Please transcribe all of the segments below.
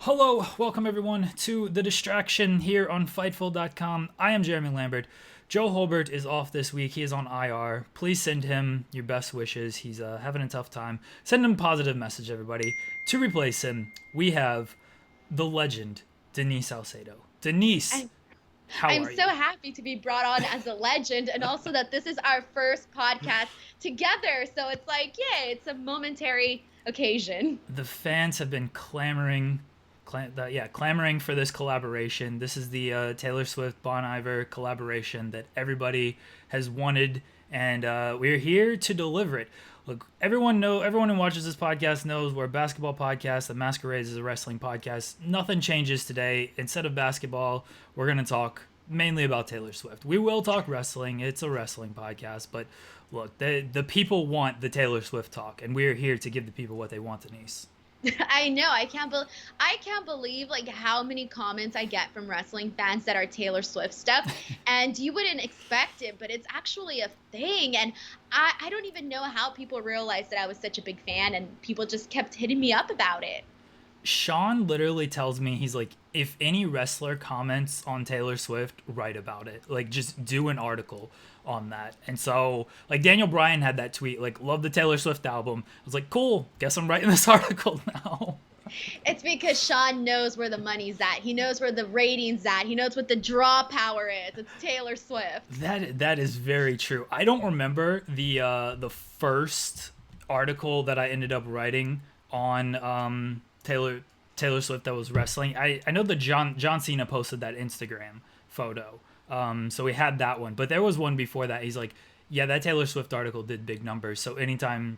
Hello, welcome everyone to The Distraction here on Fightful.com. I am Jeremy Lambert. Joe Holbert is off this week. He is on IR. Please send him your best wishes. He's having a tough time. Send him a positive message, everybody. To replace him, we have the legend, Denise Salcedo. Denise, I'm, how I'm are so you? happy to be brought on as a legend and also that this is our first podcast together. So it's like, yay, it's a momentary occasion. The fans have been clamoring for this collaboration. This is the Taylor Swift Bon Iver collaboration that everybody has wanted, and we're here to deliver it. Look, everyone who watches this podcast knows we're a basketball podcast that masquerades as a wrestling podcast. Nothing changes today. Instead of basketball, we're gonna talk mainly about Taylor Swift. We will talk wrestling. It's a wrestling podcast, but look, the people want the Taylor Swift talk, and we're here to give the people what they want, Denise. I know. I can't believe like how many comments I get from wrestling fans that are Taylor Swift stuff. And you wouldn't expect it, but it's actually a thing. And I don't even know how people realized that I was such a big fan and people just kept hitting me up about it. Shawn literally tells me, he's like, if any wrestler comments on Taylor Swift, write about it. Like, just do an article on that. And so, like, Daniel Bryan had that tweet, like, love the Taylor Swift album. I was like, cool, guess I'm writing this article now. It's because Shawn knows where the money's at. He knows where the ratings at. He knows what the draw power is. It's Taylor Swift. That is very true. I don't remember the first article that I ended up writing on Taylor Swift that was wrestling. I know that John Cena posted that Instagram photo. So we had that one, but there was one before that. He's like, yeah, that Taylor Swift article did big numbers. So anytime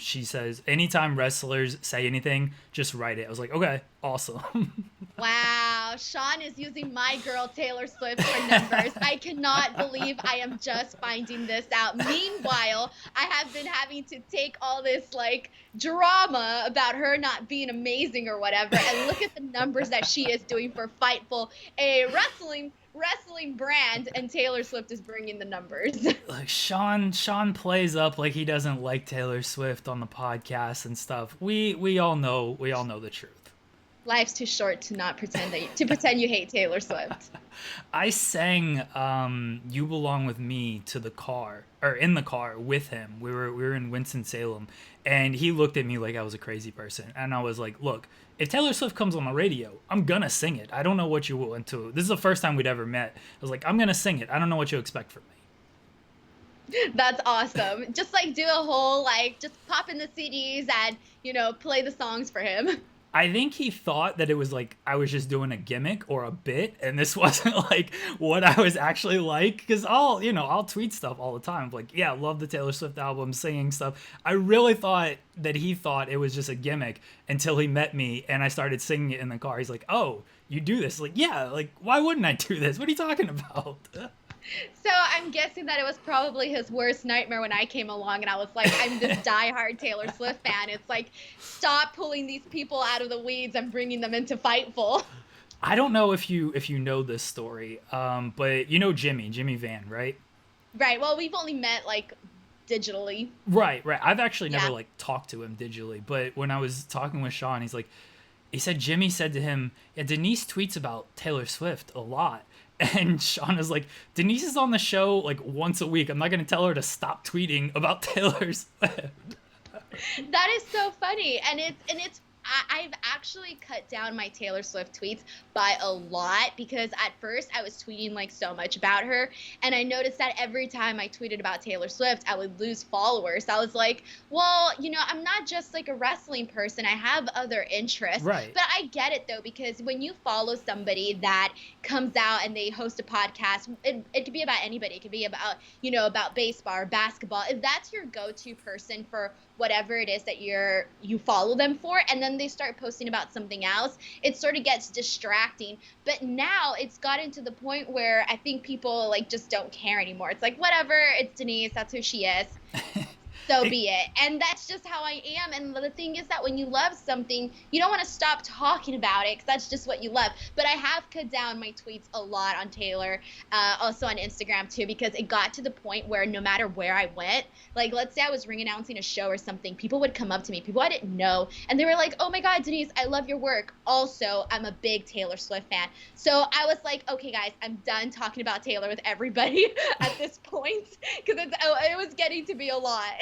wrestlers say anything, just write it. I was like, okay, awesome. Wow, Shawn is using my girl Taylor Swift for numbers. I cannot believe I am just finding this out. Meanwhile, I have been having to take all this like drama about her not being amazing or whatever, and look at the numbers that she is doing for Fightful, a wrestling brand, and Taylor Swift is bringing the numbers. Like Sean plays up like he doesn't like Taylor Swift on the podcast and stuff. We all know the truth. Life's too short to not pretend to pretend you hate Taylor Swift. I sang "You Belong with Me" to the car, or in the car with him. We were in Winston Salem, and he looked at me like I was a crazy person, and I was like, "Look, if Taylor Swift comes on the radio, I'm gonna sing it. I don't know what you want to. This is the first time we'd ever met. I was like, I'm gonna sing it. I don't know what you expect from me." That's awesome. Just like do a whole like just pop in the CDs and play the songs for him. I think he thought that it was like I was just doing a gimmick or a bit, and this wasn't like what I was actually like. Because I'll tweet stuff all the time, like, yeah, love the Taylor Swift album, singing stuff. I really thought that he thought it was just a gimmick until he met me and I started singing it in the car. He's like, "Oh, you do this?" Like, yeah, like why wouldn't I do this? What are you talking about? So I'm guessing that it was probably his worst nightmare when I came along and I was like, I'm this diehard Taylor Swift fan. It's like, stop pulling these people out of the weeds and bringing them into Fightful. I don't know if you know this story, but you know Jimmy Van, right? Right. Well, we've only met like digitally. Right. I've actually never Yeah. like talked to him digitally, but when I was talking with Shawn, he said Jimmy said to him, "Yeah, Denise tweets about Taylor Swift a lot." And Shawn is like, "Denise is on the show like once a week. I'm not gonna tell her to stop tweeting about Taylor Swift." That is so funny, and I've actually cut down my Taylor Swift tweets by a lot because at first I was tweeting like so much about her, and I noticed that every time I tweeted about Taylor Swift, I would lose followers. I was like, well, I'm not just like a wrestling person. I have other interests. Right. But I get it though, because when you follow somebody that comes out and they host a podcast, it could be about anybody. It could be about, about baseball or basketball. If that's your go-to person for whatever it is that you follow them for, and then they start posting about something else, it sort of gets distracting. But now it's gotten to the point where I think people like just don't care anymore. It's like, whatever, it's Denise, that's who she is. so be it. And that's just how I am. And the thing is that when you love something, you don't want to stop talking about it because that's just what you love. But I have cut down my tweets a lot on Taylor, also on Instagram too, because it got to the point where no matter where I went, like let's say I was ring announcing a show or something, people would come up to me, people I didn't know, and they were like, oh my God, Denise, I love your work. Also, I'm a big Taylor Swift fan. So I was like, okay guys, I'm done talking about Taylor with everybody at this point because it was getting to be a lot.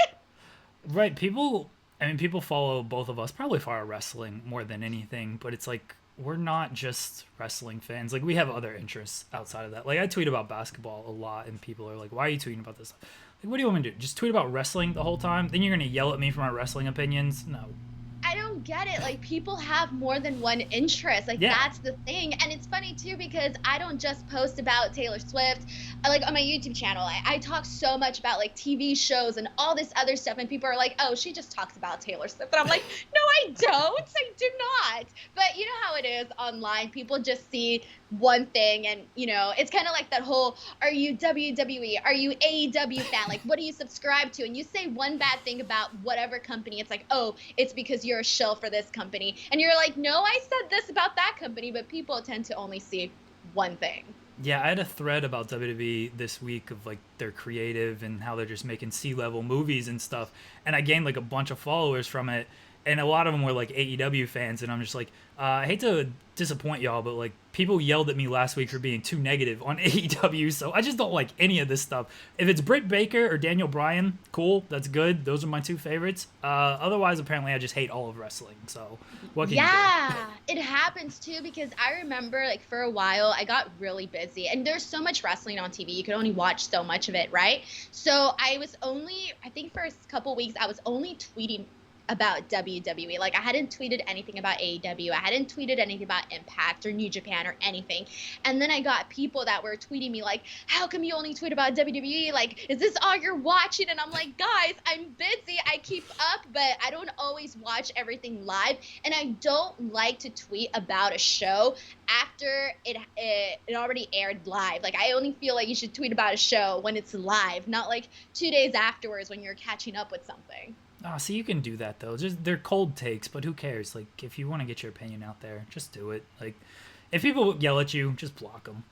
Right. People follow both of us probably for our wrestling more than anything, but it's like we're not just wrestling fans. Like we have other interests outside of that. Like I tweet about basketball a lot and people are like, why are you tweeting about this? Like, what do you want me to do? Just tweet about wrestling the whole time? Then you're going to yell at me for my wrestling opinions? No. I don't get it. Like, people have more than one interest. Like, that's the thing. And it's funny, too, because I don't just post about Taylor Swift. Like, on my YouTube channel, I talk so much about, like, TV shows and all this other stuff. And people are like, oh, she just talks about Taylor Swift. And I'm like, no, I don't. I do not. But you know how it is online. People just see one thing. And, you know, it's kind of like that whole, are you WWE? Are you AEW fan? Like, what do you subscribe to? And you say one bad thing about whatever company. It's like, oh, it's because you're a shill for this company. And you're like, no, I said this about that company. But people tend to only see one thing. Yeah, I had a thread about WWE this week of like their creative and how they're just making C-level movies and stuff. And I gained like a bunch of followers from it. And a lot of them were like AEW fans. And I'm just like, I hate to disappoint y'all, but like people yelled at me last week for being too negative on AEW. So I just don't like any of this stuff. If it's Britt Baker or Daniel Bryan, cool. That's good. Those are my two favorites. Otherwise, apparently, I just hate all of wrestling. So what can you do? It happens too because I remember like for a while I got really busy and there's so much wrestling on TV. You could only watch so much of it, right? So I think for a couple weeks, I was only tweeting about WWE. Like I hadn't tweeted anything about AEW. I hadn't tweeted anything about Impact or New Japan or anything. And then I got people that were tweeting me like, how come you only tweet about WWE? Like, is this all you're watching? And I'm like, guys, I'm busy. I keep up, but I don't always watch everything live. And I don't like to tweet about a show after it already aired live. Like I only feel like you should tweet about a show when it's live, not like 2 days afterwards when you're catching up with something. Oh, see, you can do that though. Just they're cold takes, but who cares? Like, if you want to get your opinion out there, just do it. Like, if people yell at you, just block them.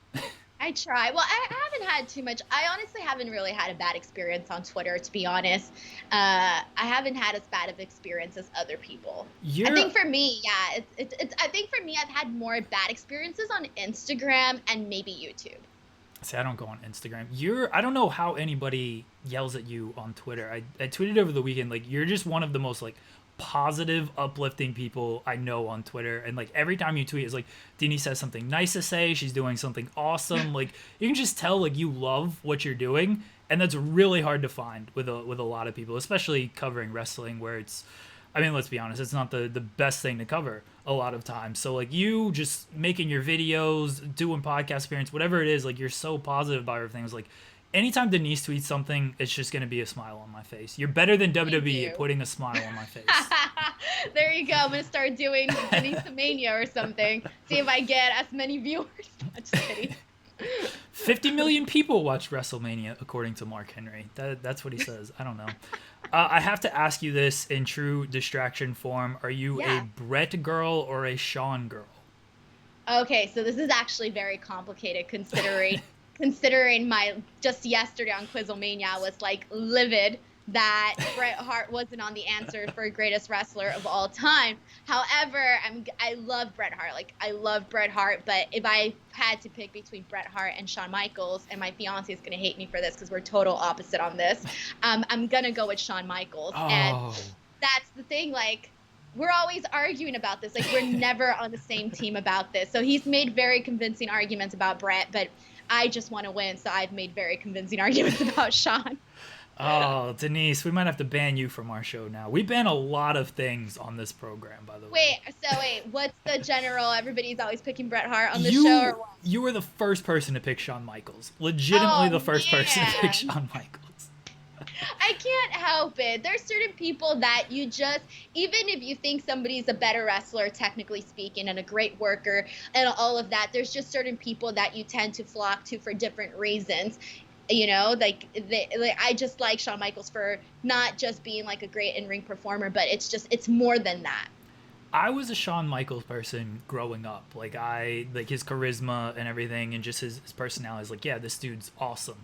I try. Well, I haven't had too much. I honestly haven't really had a bad experience on Twitter, to be honest. I haven't had as bad of experience as other people. I think for me, I think for me, I've had more bad experiences on Instagram and maybe YouTube. See, I don't go on Instagram. I don't know how anybody yells at you on Twitter. I tweeted over the weekend, like, you're just one of the most, like, positive, uplifting people I know on Twitter. And, like, every time you tweet, it's like, Denise has something nice to say. She's doing something awesome. Like, you can just tell, like, you love what you're doing. And that's really hard to find with a lot of people, especially covering wrestling where it's, I mean, let's be honest, it's not the best thing to cover a lot of times. So, like, you just making your videos, doing podcast appearance, whatever it is, like, you're so positive about everything. It's like, anytime Denise tweets something, it's just going to be a smile on my face. You're better than WWE at putting a smile on my face. There you go. I'm going to start doing Denise Mania or something. See if I get as many viewers. I'm just kidding. 50 million people watched WrestleMania, according to Mark Henry. That's what he says. I don't know. I have to ask you this in true distraction form. Are you a Bret girl or a Shawn girl? Okay, so this is actually very complicated considering my just yesterday on Quizlemania, I was like livid that Bret Hart wasn't on the answer for greatest wrestler of all time. However, I love Bret Hart. Like, I love Bret Hart, but if I had to pick between Bret Hart and Shawn Michaels, and my fiance is going to hate me for this because we're total opposite on this, I'm going to go with Shawn Michaels. Oh. And that's the thing, like, we're always arguing about this. Like, we're never on the same team about this. So he's made very convincing arguments about Bret, but I just want to win, so I've made very convincing arguments about Shawn. Oh, Denise, we might have to ban you from our show now. We ban a lot of things on this program, by the way. Wait, what's the general? Everybody's always picking Bret Hart on the show, or what? You were the first person to pick Shawn Michaels. Legitimately the first person to pick Shawn Michaels. I can't help it. There's certain people that you just, even if you think somebody's a better wrestler, technically speaking, and a great worker and all of that, there's just certain people that you tend to flock to for different reasons. You know, I just like Shawn Michaels for not just being like a great in-ring performer, but it's more than that. I was a Shawn Michaels person growing up. Like I like his charisma and everything, and just his personality is like, yeah, this dude's awesome.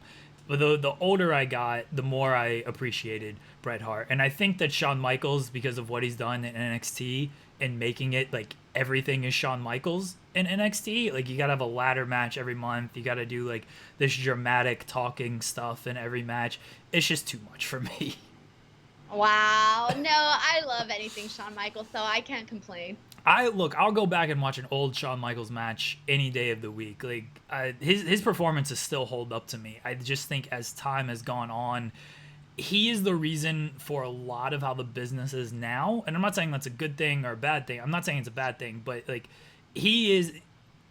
But the older I got, the more I appreciated Bret Hart, and I think that Shawn Michaels, because of what he's done in NXT and making it like everything is Shawn Michaels in NXT. Like you gotta have a ladder match every month. You gotta do like this dramatic talking stuff in every match. It's just too much for me. Wow. No, I love anything Shawn Michaels, so I can't complain. I'll go back and watch an old Shawn Michaels match any day of the week. Like his performances still hold up to me. I just think as time has gone on, he is the reason for a lot of how the business is now. And I'm not saying that's a good thing or a bad thing. I'm not saying it's a bad thing, but like he is,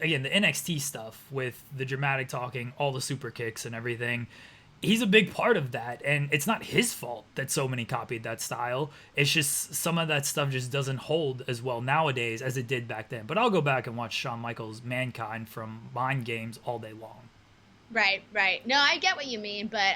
again, the NXT stuff with the dramatic talking, all the super kicks and everything. He's a big part of that, and it's not his fault that so many copied that style. It's just some of that stuff just doesn't hold as well nowadays as it did back then. But I'll go back and watch Shawn Michaels' Mankind from Mind Games all day long. Right, right. No, I get what you mean, but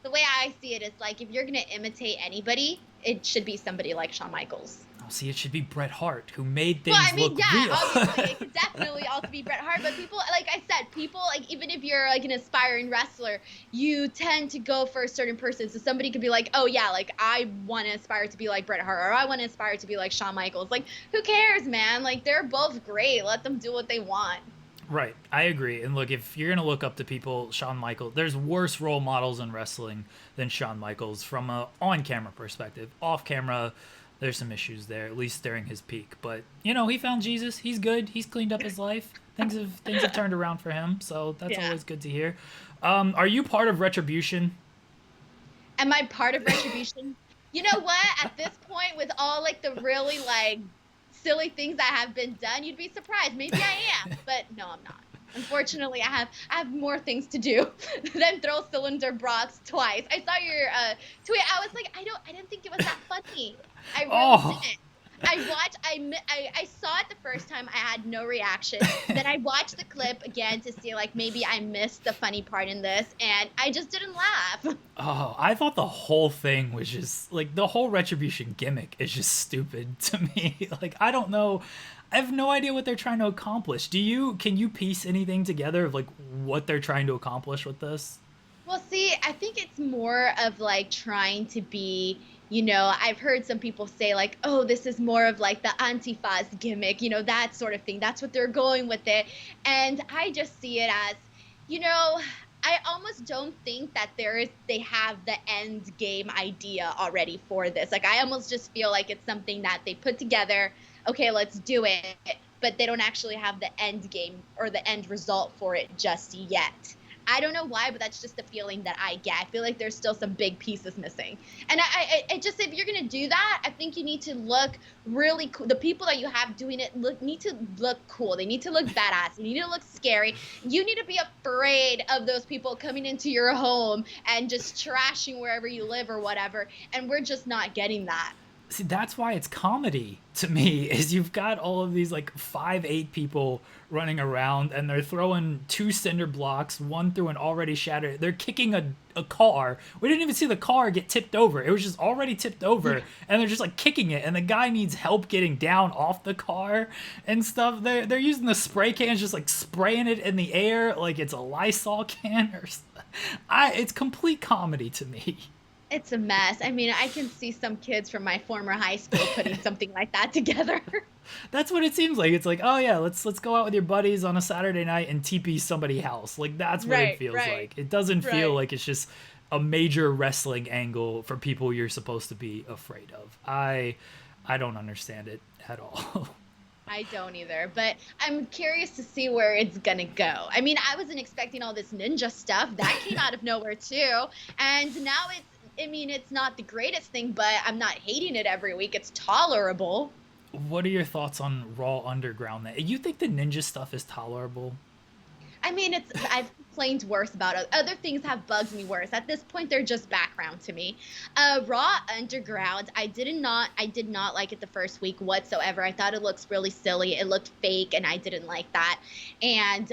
the way I see it is like if you're gonna imitate anybody, it should be somebody like Shawn Michaels. Oh, see, it should be Bret Hart, who made things look yeah, real. obviously, it could definitely also be Bret Hart, but people, like I said, people, like, even if you're, like, an aspiring wrestler, you tend to go for a certain person, so somebody could be like, oh, yeah, like, I want to aspire to be like Bret Hart, or I want to aspire to be like Shawn Michaels. Like, who cares, man? Like, they're both great. Let them do what they want. Right, I agree. And look, if you're gonna look up to people, Shawn Michaels, there's worse role models in wrestling than Shawn Michaels from a on-camera perspective. Off-camera, there's some issues there, at least during his peak. But you know, he found Jesus. He's good. He's cleaned up his life. Things have turned around for him, so that's always good to hear. Are you part of Retribution? Am I part of Retribution? You know what? At this point, with all like the really like silly things that have been done, you'd be surprised. Maybe I am, but no, I'm not. Unfortunately, I have more things to do than throw cylinder blocks twice. I saw your tweet. I was like, I didn't think it was that funny. I really didn't. I saw it the first time. I had no reaction. Then I watched the clip again to see like maybe I missed the funny part in this, and I just didn't laugh. Oh, I thought the whole thing was just like the whole Retribution gimmick is just stupid to me. Like I don't know. I have no idea what they're trying to accomplish. Can you piece anything together of like what they're trying to accomplish with this? Well, see, I think it's more of like trying to be, I've heard some people say like, oh, this is more of like the Antifa's gimmick, that sort of thing. That's what they're going with it. And I just see it as, I almost don't think that they have the end game idea already for this. Like, I almost just feel like it's something that they put together. Okay, let's do it. But they don't actually have the end game or the end result for it just yet. I don't know why, but that's just the feeling that I get. I feel like there's still some big pieces missing. And I just, if you're going to do that, I think you need to look really cool. The people that you have doing it need to look cool. They need to look badass. They need to look scary. You need to be afraid of those people coming into your home and just trashing wherever you live or whatever. And we're just not getting that. See, that's why it's comedy to me, is you've got all of these like 5'8" people running around and they're throwing 2 cinder blocks, one through an already shattered. They're kicking a car. We didn't even see the car get tipped over. It was just already tipped over and they're just like kicking it, and the guy needs help getting down off the car and stuff. They're using the spray cans, just like spraying it in the air like it's a Lysol can or something. It's complete comedy to me. It's a mess. I mean, I can see some kids from my former high school putting something like that together. That's what it seems like. It's like, oh yeah, let's go out with your buddies on a Saturday night and TP somebody's house. Like that's what it feels like. It doesn't feel like it's just a major wrestling angle for people you're supposed to be afraid of. I don't understand it at all. I don't either, but I'm curious to see where it's gonna go. I mean, I wasn't expecting all this ninja stuff. That came out of nowhere too. And now it's not the greatest thing, but I'm not hating it every week. It's tolerable. What are your thoughts on Raw Underground? You think the ninja stuff is tolerable? I mean, I've complained worse about it. Other things have bugged me worse. At this point, they're just background to me. Raw Underground, I did not like it the first week whatsoever. I thought it looks really silly. It looked fake, and I didn't like that. And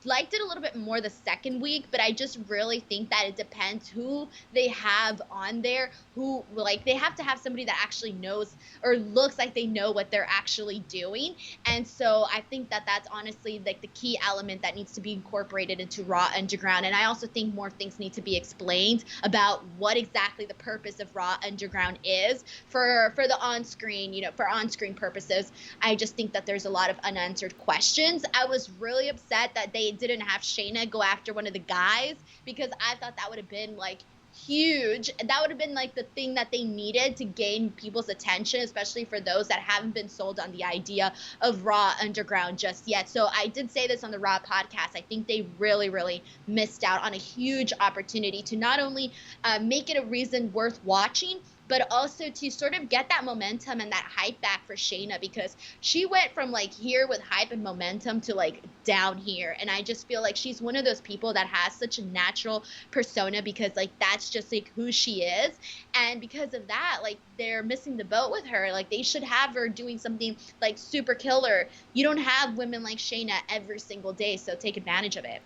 liked it a little bit more the second week, but I just really think that it depends who they have on there, who, like, they have to have somebody that actually knows or looks like they know what they're actually doing. And so I think that that's honestly like the key element that needs to be incorporated into Raw Underground. And I also think more things need to be explained about what exactly the purpose of Raw Underground is for the on-screen, for on-screen purposes. I just think that there's a lot of unanswered questions. I was really upset that they didn't have Shayna go after one of the guys, because I thought that would have been like huge. That would have been like the thing that they needed to gain people's attention, especially for those that haven't been sold on the idea of Raw Underground just yet. So I did say this on the Raw podcast. I think they really, really missed out on a huge opportunity to not only make it a reason worth watching, but also to sort of get that momentum and that hype back for Shayna, because she went from like here with hype and momentum to like down here. And I just feel like she's one of those people that has such a natural persona, because like that's just like who she is. And because of that, like they're missing the boat with her. Like they should have her doing something like super killer. You don't have women like Shayna every single day, so take advantage of it.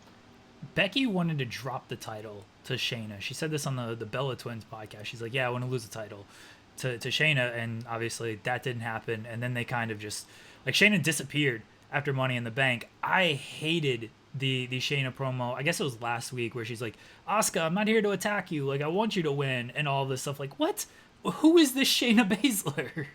Becky wanted to drop the title to Shayna. She said this on the Bella Twins podcast. She's like, yeah, I want to lose the title to Shayna. And obviously that didn't happen. And then they kind of just, like, Shayna disappeared after Money in the Bank. I hated the Shayna promo. I guess it was last week, where she's like, Asuka, I'm not here to attack you. Like, I want you to win, and all this stuff. Like, what? Who is this Shayna Baszler?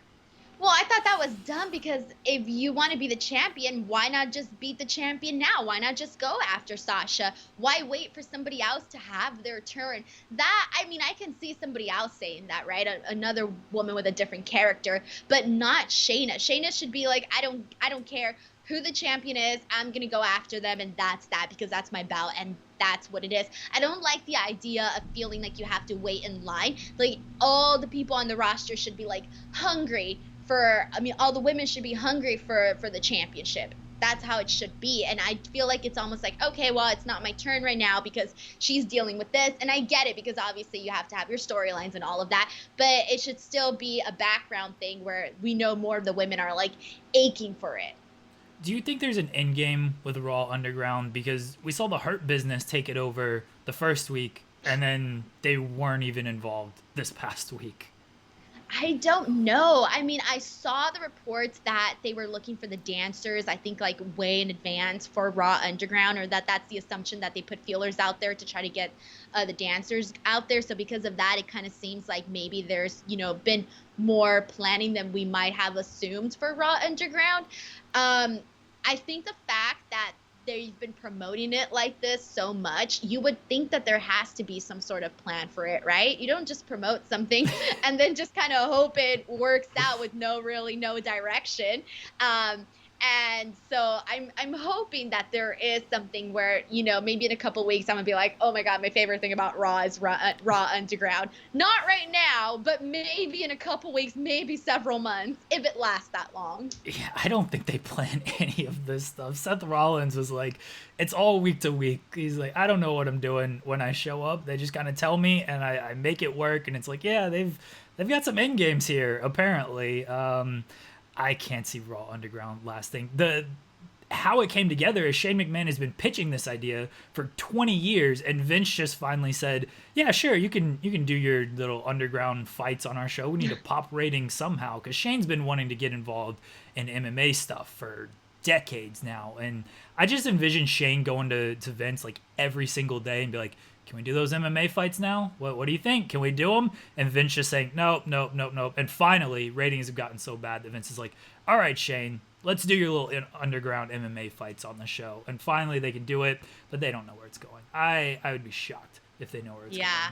Well, I thought that was dumb, because if you want to be the champion, why not just beat the champion now? Why not just go after Sasha? Why wait for somebody else to have their turn? That, I mean, I can see somebody else saying that, right? Another woman with a different character, but not Shayna. Shayna should be like, I don't care who the champion is. I'm going to go after them, and that's that, because that's my belt, and that's what it is. I don't like the idea of feeling like you have to wait in line. Like, all the people on the roster should be like hungry all the women should be hungry for the championship. That's how it should be. And I feel like it's almost like, okay, well, it's not my turn right now because she's dealing with this. And I get it, because obviously you have to have your storylines and all of that, but it should still be a background thing where we know more of the women are like aching for it. Do you think there's an end game with Raw Underground? Because we saw the Hurt Business take it over the first week, and then they weren't even involved this past week. I don't know. I mean, I saw the reports that they were looking for the dancers, I think like way in advance for Raw Underground, or that's the assumption that they put feelers out there to try to get the dancers out there. So because of that, it kind of seems like maybe there's, been more planning than we might have assumed for Raw Underground. I think the fact that they've been promoting it like this so much, you would think that there has to be some sort of plan for it, right? You don't just promote something and then just kind of hope it works out with no direction. And so I'm hoping that there is something where, maybe in a couple weeks I'm going to be like, oh my God, my favorite thing about Raw is Raw Underground. Not right now, but maybe in a couple weeks, maybe several months, if it lasts that long. Yeah, I don't think they plan any of this stuff. Seth Rollins was like, it's all week to week. He's like, I don't know what I'm doing when I show up. They just kind of tell me, and I make it work. And it's like, yeah, they've got some end games here, apparently. I can't see Raw Underground lasting. How it came together is Shane McMahon has been pitching this idea for 20 years, and Vince just finally said, yeah, sure, you can do your little underground fights on our show. We need to pop ratings somehow, because Shane's been wanting to get involved in MMA stuff for decades now. And I just envision Shane going to Vince like every single day and be like, can we do those MMA fights now? What do you think? Can we do them? And Vince just saying, nope. And finally, ratings have gotten so bad that Vince is like, all right, Shane, let's do your little underground MMA fights on the show. And finally they can do it, but they don't know where it's going. I would be shocked if they know where it's going. Yeah,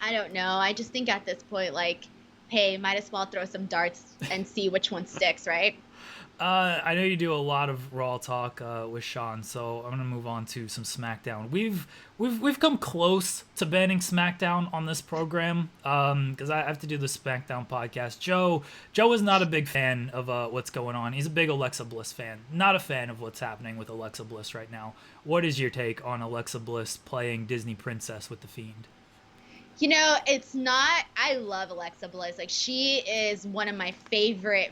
I don't know. I just think at this point, like, hey, might as well throw some darts and see which one sticks, right? I know you do a lot of Raw talk with Shawn, so I'm gonna move on to some SmackDown. We've come close to banning SmackDown on this program because I have to do the SmackDown podcast. Joe is not a big fan of what's going on. He's a big Alexa Bliss fan. Not a fan of what's happening with Alexa Bliss right now. What is your take on Alexa Bliss playing Disney Princess with the Fiend? It's not. I love Alexa Bliss. Like, she is one of my favorite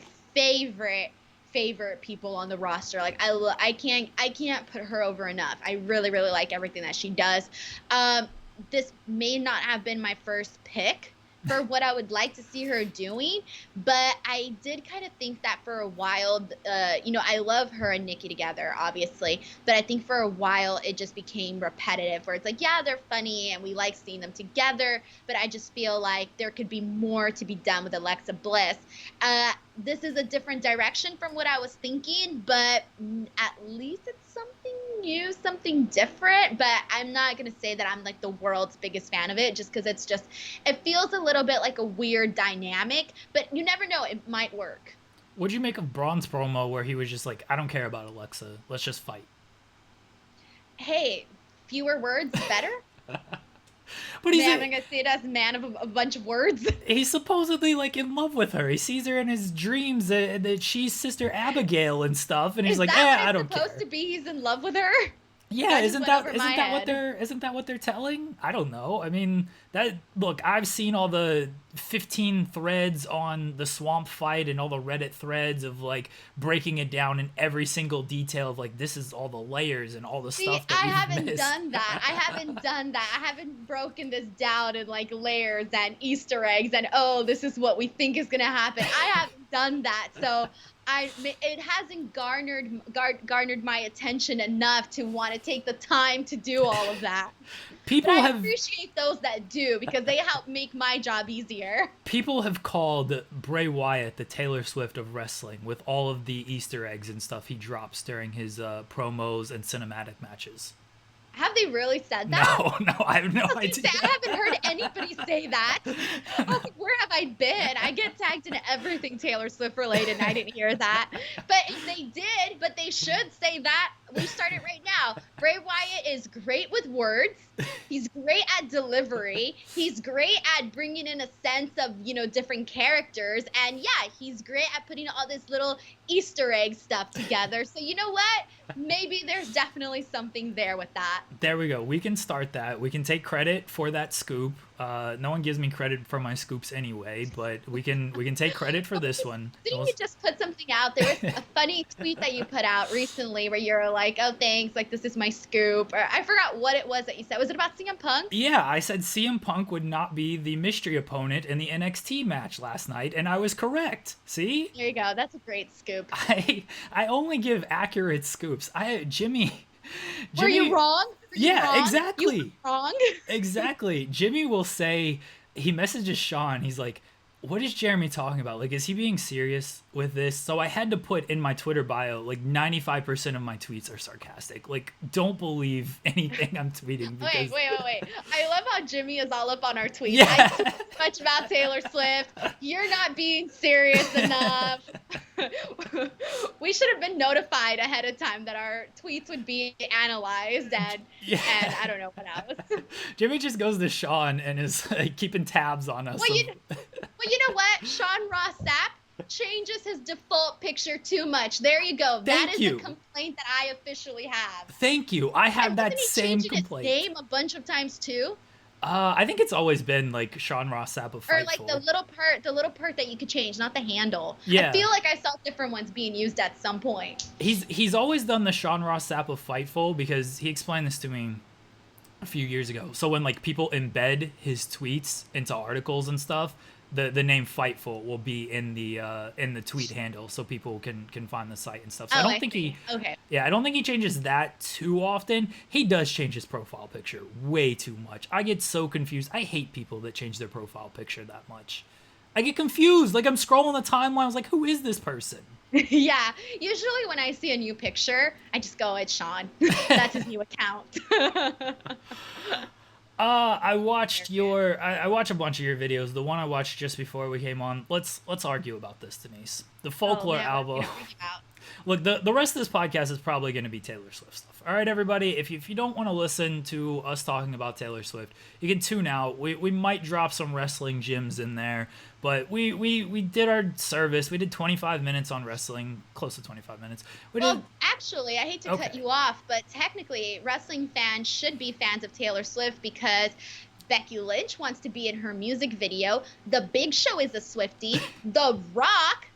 favorite people on the roster. Like I can't put her over enough. I really like everything that she does. This may not have been my first pick for what I would like to see her doing, but I did kind of think that for a while, I love her and Nikki together, obviously, but I think for a while it just became repetitive, where it's like, yeah, they're funny and we like seeing them together, but I just feel like there could be more to be done with Alexa Bliss. This is a different direction from what I was thinking, but at least it's something new, something different. But I'm not going to say that I'm like the world's biggest fan of it, just because it feels a little bit like a weird dynamic, but you never know, it might work. What'd you make of Braun's promo where he was just like, I don't care about Alexa, let's just fight? Hey, fewer words, better? But he's I'm gonna say it as a man of a bunch of words. He's supposedly like in love with her. He sees her in his dreams that she's Sister Abigail and stuff, and he's like, I don't care. Supposed to be he's in love with her? Yeah, isn't that what they're telling? I don't know. I mean, look, I've seen all the 15 threads on the Swamp fight and all the Reddit threads of like breaking it down in every single detail of like, this is all the layers and all the stuff that I you've haven't missed. done that. I haven't broken this down in like layers and Easter eggs and, oh, this is what we think is gonna happen. I haven't done that, so it hasn't garnered my attention enough to want to take the time to do all of that. I appreciate those that do, because they help make my job easier. People have called Bray Wyatt the Taylor Swift of wrestling with all of the Easter eggs and stuff he drops during his promos and cinematic matches. Have they really said that? No, I have no idea. I haven't heard anybody say that. I was like, where have I been? I get tagged into everything Taylor Swift related, and I didn't hear that. But if they did, but they should say that. We start it right now. Bray Wyatt is great with words. He's great at delivery. He's great at bringing in a sense of, different characters. And yeah, he's great at putting all this little Easter egg stuff together. So you know what? Maybe there's definitely something there with that. There we go. We can start that. We can take credit for that scoop. No one gives me credit for my scoops anyway, but we can take credit for this one. Didn't you just put something out? There was a funny tweet that you put out recently where you're like, oh, thanks, like, this is my scoop. Or I forgot what it was that you said. Was it about CM Punk? Yeah, I said CM Punk would not be the mystery opponent in the NXT match last night, and I was correct. See? There you go. That's a great scoop. I only give accurate scoops. Jimmy... Were you wrong? Exactly. You were wrong. Exactly. Jimmy will say, he messages Shawn, he's like, what is Jeremy talking about? Like, is he being serious with this? So I had to put in my Twitter bio, like 95% of my tweets are sarcastic. Like, don't believe anything I'm tweeting. Because... Wait. I love how Jimmy is all up on our tweets. Yeah. I tweet so much about Taylor Swift. You're not being serious enough. We should have been notified ahead of time that our tweets would be analyzed and I don't know what else. Jimmy just goes to Shawn and is like, keeping tabs on us. Well, you know what? Shawn Ross Sapp changes his default picture too much. There you go. That is a complaint that I officially have. Thank you. I have that same complaint. His name a bunch of times too. I think it's always been like Shawn Ross Sapp of Fightful. Or like the little part that you could change, not the handle. Yeah. I feel like I saw different ones being used at some point. He's always done the Shawn Ross Sapp of Fightful, because he explained this to me a few years ago. So when like people embed his tweets into articles and stuff, the name Fightful will be in the tweet handle, so people can find the site and stuff. So I don't think I don't think he changes that too often. He does change his profile picture way too much. I get so confused. I hate people that change their profile picture that much. I get confused. Like, I'm scrolling the timeline. I was like, who is this person? Yeah. Usually when I see a new picture, I just go, it's Shawn. That's his new account. I watched I watch a bunch of your videos. The one I watched just before we came on. Let's argue about this, Denise. The Folklore album. Look, the rest of this podcast is probably going to be Taylor Swift stuff. All right, everybody. If you don't want to listen to us talking about Taylor Swift, you can tune out. We might drop some wrestling gems in there, but we did our service. We did 25 minutes on wrestling, close to 25 minutes. Actually, I hate to cut you off, but technically, wrestling fans should be fans of Taylor Swift, because Becky Lynch wants to be in her music video. The Big Show is a Swiftie. The Rock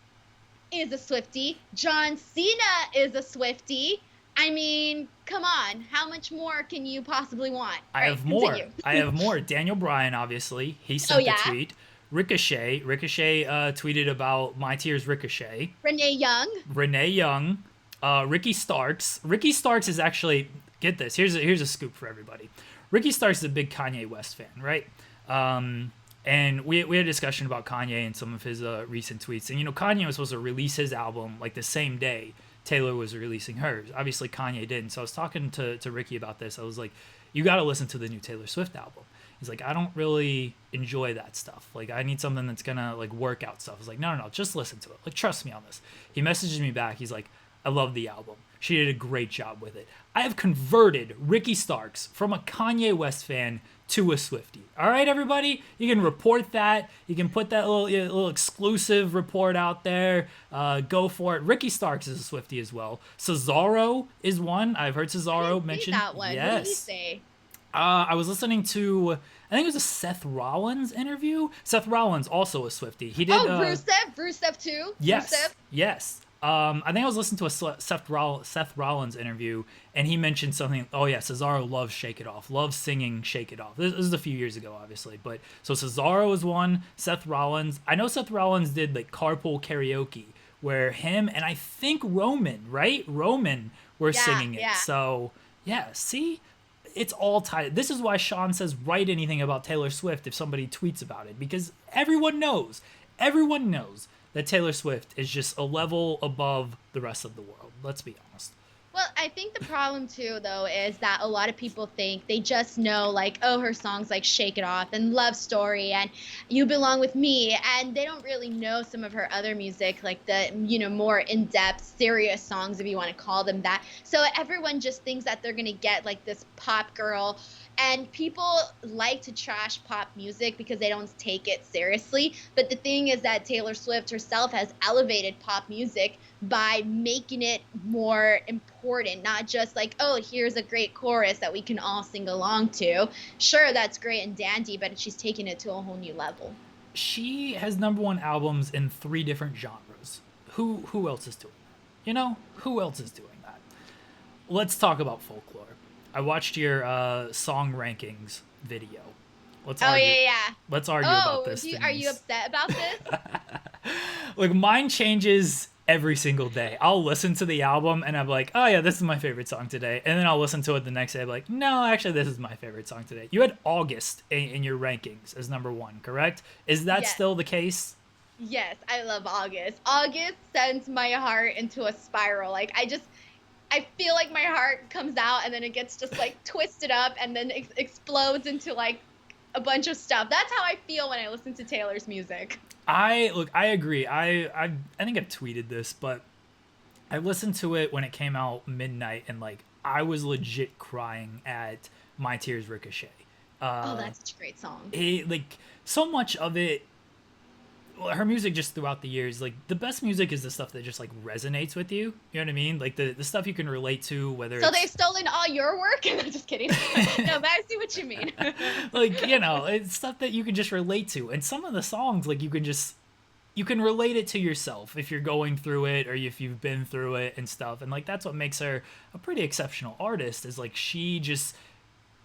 is a Swiftie. John Cena is a Swiftie. I mean, come on. How much more can you possibly want? I All right, have more. continue. I have more. Daniel Bryan, obviously, he Oh, sent the yeah. tweet. Ricochet tweeted about My Tears Ricochet. Renee Young. Renee Young, Ricky Starks. Ricky Starks is actually, get this. Here's a scoop for everybody. Ricky Starks is a big Kanye West fan, right? And we had a discussion about Kanye and some of his recent tweets. And Kanye was supposed to release his album like the same day Taylor was releasing hers. Obviously, Kanye didn't. So I was talking to Ricky about this. I was like, you got to listen to the new Taylor Swift album. He's like, I don't really enjoy that stuff. Like, I need something that's gonna like work out stuff. I was like, no, just listen to it. Like, trust me on this. He messages me back. He's like, I love the album. She did a great job with it. I have converted Ricky Starks from a Kanye West fan to a Swiftie. All right, everybody? You can report that. You can put that little exclusive report out there. Go for it. Ricky Starks is a Swiftie as well. Cesaro is one. I've heard Cesaro mentioned. That one. Yes. What did he say? I was listening to, I think it was a Seth Rollins interview. Seth Rollins, also a Swiftie. He did. Rusev too. Yes. Rusev? Yes. I think I was listening to a Seth Rollins interview, and he mentioned something. Oh yeah, Cesaro loves "Shake It Off," loves singing "Shake It Off." This is a few years ago, obviously, but so Cesaro was one. Seth Rollins. I know Seth Rollins did like carpool karaoke, where him and I think Roman were singing it. Yeah. So yeah, see. It's all tied. This is why Shawn says write anything about Taylor Swift if somebody tweets about it, because everyone knows that Taylor Swift is just a level above the rest of the world. Let's be honest. Well, I think the problem too, though, is that a lot of people think they just know, like, oh, her songs like "Shake It Off" and "Love Story" and "You Belong with Me," and they don't really know some of her other music, like the more in-depth, serious songs, if you want to call them that. So everyone just thinks that they're gonna get like this pop girl. And people like to trash pop music because they don't take it seriously. But the thing is that Taylor Swift herself has elevated pop music by making it more important, not just like, oh, here's a great chorus that we can all sing along to. Sure, that's great and dandy, but she's taken it to a whole new level. She has _1 albums in 3 different genres. Who else is doing that? Who else is doing that? Let's talk about Folklore. I watched your song rankings video. Let's argue. Yeah. Let's argue about this. Are you upset about this? Like, mine changes every single day. I'll listen to the album and I'm like, oh yeah, this is my favorite song today. And then I'll listen to it the next day. I'm like, no, actually, this is my favorite song today. You had August in your rankings as #1, correct? Is that still the case? Yes, I love August. August sends my heart into a spiral. Like, I feel like my heart comes out and then it gets just like twisted up and then explodes into like a bunch of stuff. That's how I feel when I listen to Taylor's music. I agree. I think I've tweeted this, but I listened to it when it came out midnight and like I was legit crying at My Tears Ricochet. That's such a great song. Like so much of it, her music just throughout the years, like the best music is the stuff that just like resonates with you. You know what I mean? Like the stuff you can relate to, whether so they've stolen all your work? I'm just kidding. No, but I see what you mean. Like, it's stuff that you can just relate to. And some of the songs, like you can relate it to yourself if you're going through it or if you've been through it and stuff. And like that's what makes her a pretty exceptional artist, is like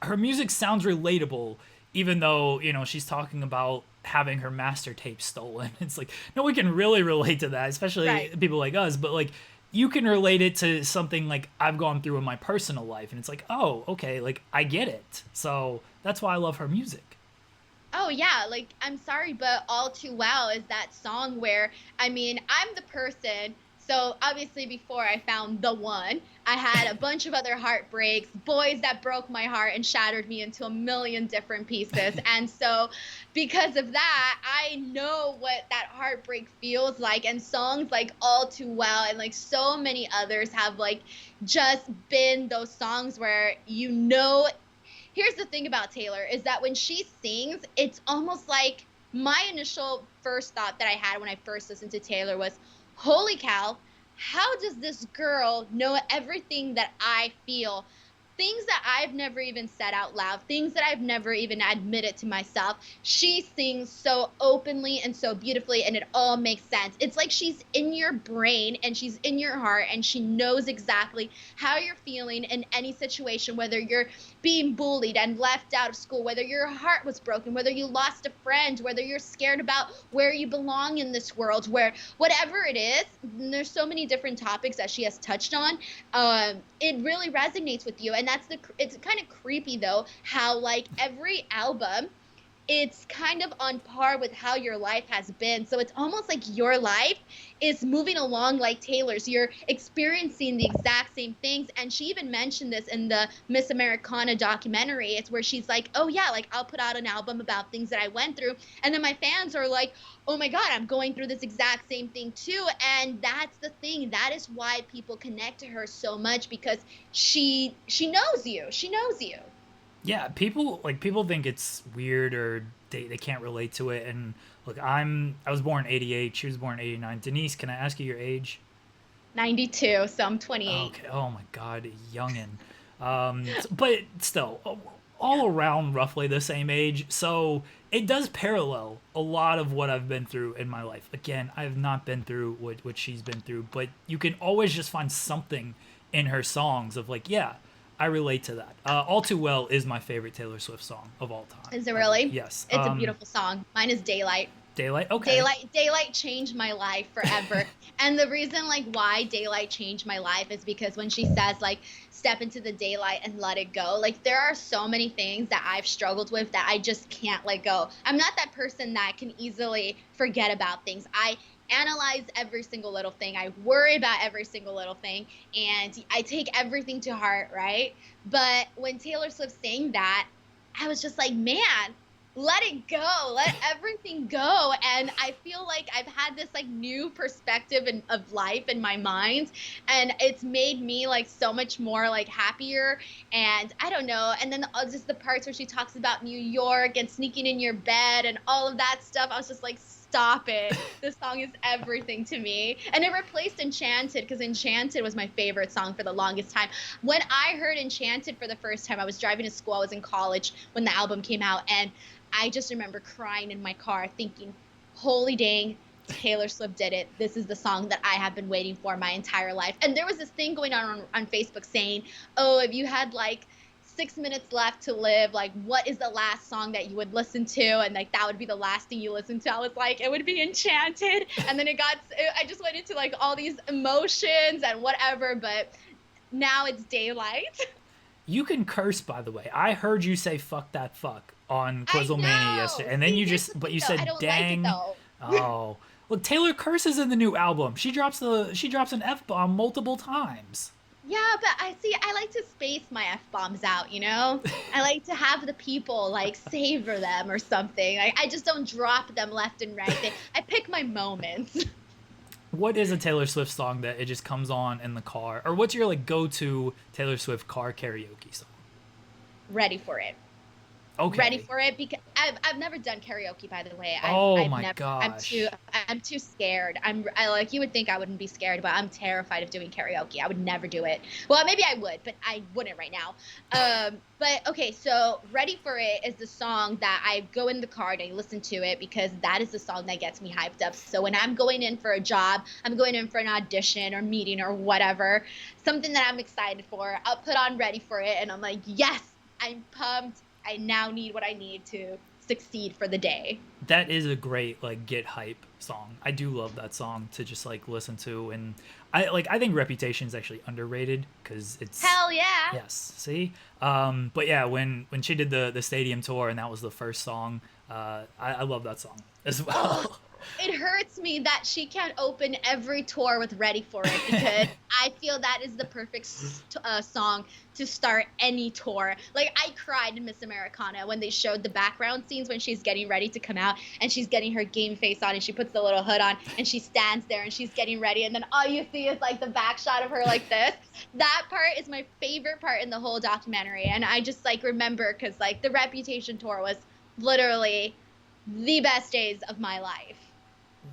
her music sounds relatable, even though, she's talking about having her master tape stolen. It's like, no, we can really relate to that, especially people like us, but like you can relate it to something like I've gone through in my personal life, and it's like, oh, okay, like I get it. So that's why I love her music. Oh yeah, like I'm sorry, but All Too Well is that song where, I mean, I'm the person. So obviously before I found the one, I had a bunch of other heartbreaks, boys that broke my heart and shattered me into a million different pieces. And so because of that, I know what that heartbreak feels like. And songs like All Too Well and like so many others have like just been those songs where here's the thing about Taylor is that when she sings, it's almost like my initial first thought that I had when I first listened to Taylor was, holy cow, how does this girl know everything that I feel things that I've never even said out loud, things that I've never even admitted to myself. She sings so openly and so beautifully, and it all makes sense. It's like she's in your brain and she's in your heart, and she knows exactly how you're feeling in any situation, whether you're being bullied and left out of school, whether your heart was broken, whether you lost a friend, whether you're scared about where you belong in this world, where whatever it is, there's so many different topics that she has touched on. It really resonates with you. And it's kind of creepy though, how like every album, it's kind of on par with how your life has been. So it's almost like your life is moving along like Taylor's. You're experiencing the exact same things. And she even mentioned this in the Miss Americana documentary. It's where she's like, oh yeah, like I'll put out an album about things that I went through. And then my fans are like, oh my God, I'm going through this exact same thing too. And that's the thing. That is why people connect to her so much, because she knows you. She knows you. Yeah, people think it's weird or they can't relate to it. And look, I was born 88. She was born 89. Denise, can I ask you your age? 92, so I'm 28. Okay. Oh my God, youngin. But still, all around roughly the same age. So it does parallel a lot of what I've been through in my life. Again, I have not been through what she's been through, but you can always just find something in her songs of like, yeah, I relate to that. All Too Well is my favorite Taylor Swift song of all time. Is it really? Yes. It's a beautiful song. Mine is Daylight. Daylight? Okay. Daylight changed my life forever. And the reason like why Daylight changed my life is because when she says like step into the daylight and let it go, like there are so many things that I've struggled with that I just can't let go. I'm not that person that can easily forget about things. I analyze every single little thing. I worry about every single little thing, and I take everything to heart, right? But when Taylor Swift sang that, I was just like, man, let it go, let everything go. And I feel like I've had this like new perspective of life in my mind, and it's made me like so much more like happier. And I don't know, and then just the parts where she talks about New York and sneaking in your bed and all of that stuff, I was just like, stop it. This song is everything to me. And it replaced Enchanted, because Enchanted was my favorite song for the longest time. When I heard Enchanted for the first time, I was driving to school. I was in college when the album came out, and I just remember crying in my car thinking, holy dang, Taylor Swift did it. This is the song that I have been waiting for my entire life. And there was this thing going on Facebook saying, oh, if you had like 6 minutes left to live, like what is the last song that you would listen to, and like that would be the last thing you listen to. I was like, it would be Enchanted. And then I just went into like all these emotions and whatever, but now it's Daylight. You can curse, by the way. I heard you say "fuck that fuck" on Quizzlemania yesterday, and then you said I don't "dang." like it, Oh, look, Taylor curses in the new album. She drops an F-bomb multiple times. Yeah, but I like to space my F-bombs out, you know? I like to have the people, like, savor them or something. I just don't drop them left and right. I pick my moments. What is a Taylor Swift song that it just comes on in the car? Or what's your, like, go-to Taylor Swift car karaoke song? Ready for it. Okay. Ready for it, because I've never done karaoke, by the way. Gosh. I'm too scared. I like, you would think I wouldn't be scared, but I'm terrified of doing karaoke. I would never do it. Well, maybe I would, but I wouldn't right now. But okay, so Ready for It is the song that I go in the car and I listen to it, because that is the song that gets me hyped up. So when I'm going in for a job, I'm going in for an audition or meeting or whatever, something that I'm excited for, I'll put on Ready for It and I'm like, yes, I'm pumped. I now need what I need to succeed for the day. That is a great, like, get hype song. I do love that song to just, like, listen to. And I think Reputation is actually underrated, because it's... Hell yeah. Yes, see? But yeah, when she did the stadium tour and that was the first song, I love that song as well. It hurts me that she can't open every tour with Ready for It, because I feel that is the perfect song to start any tour. Like, I cried in Miss Americana when they showed the background scenes when she's getting ready to come out and she's getting her game face on and she puts the little hood on and she stands there and she's getting ready, and then all you see is like the back shot of her like this. That part is my favorite part in the whole documentary, and I just like remember, because like the Reputation tour was literally the best days of my life.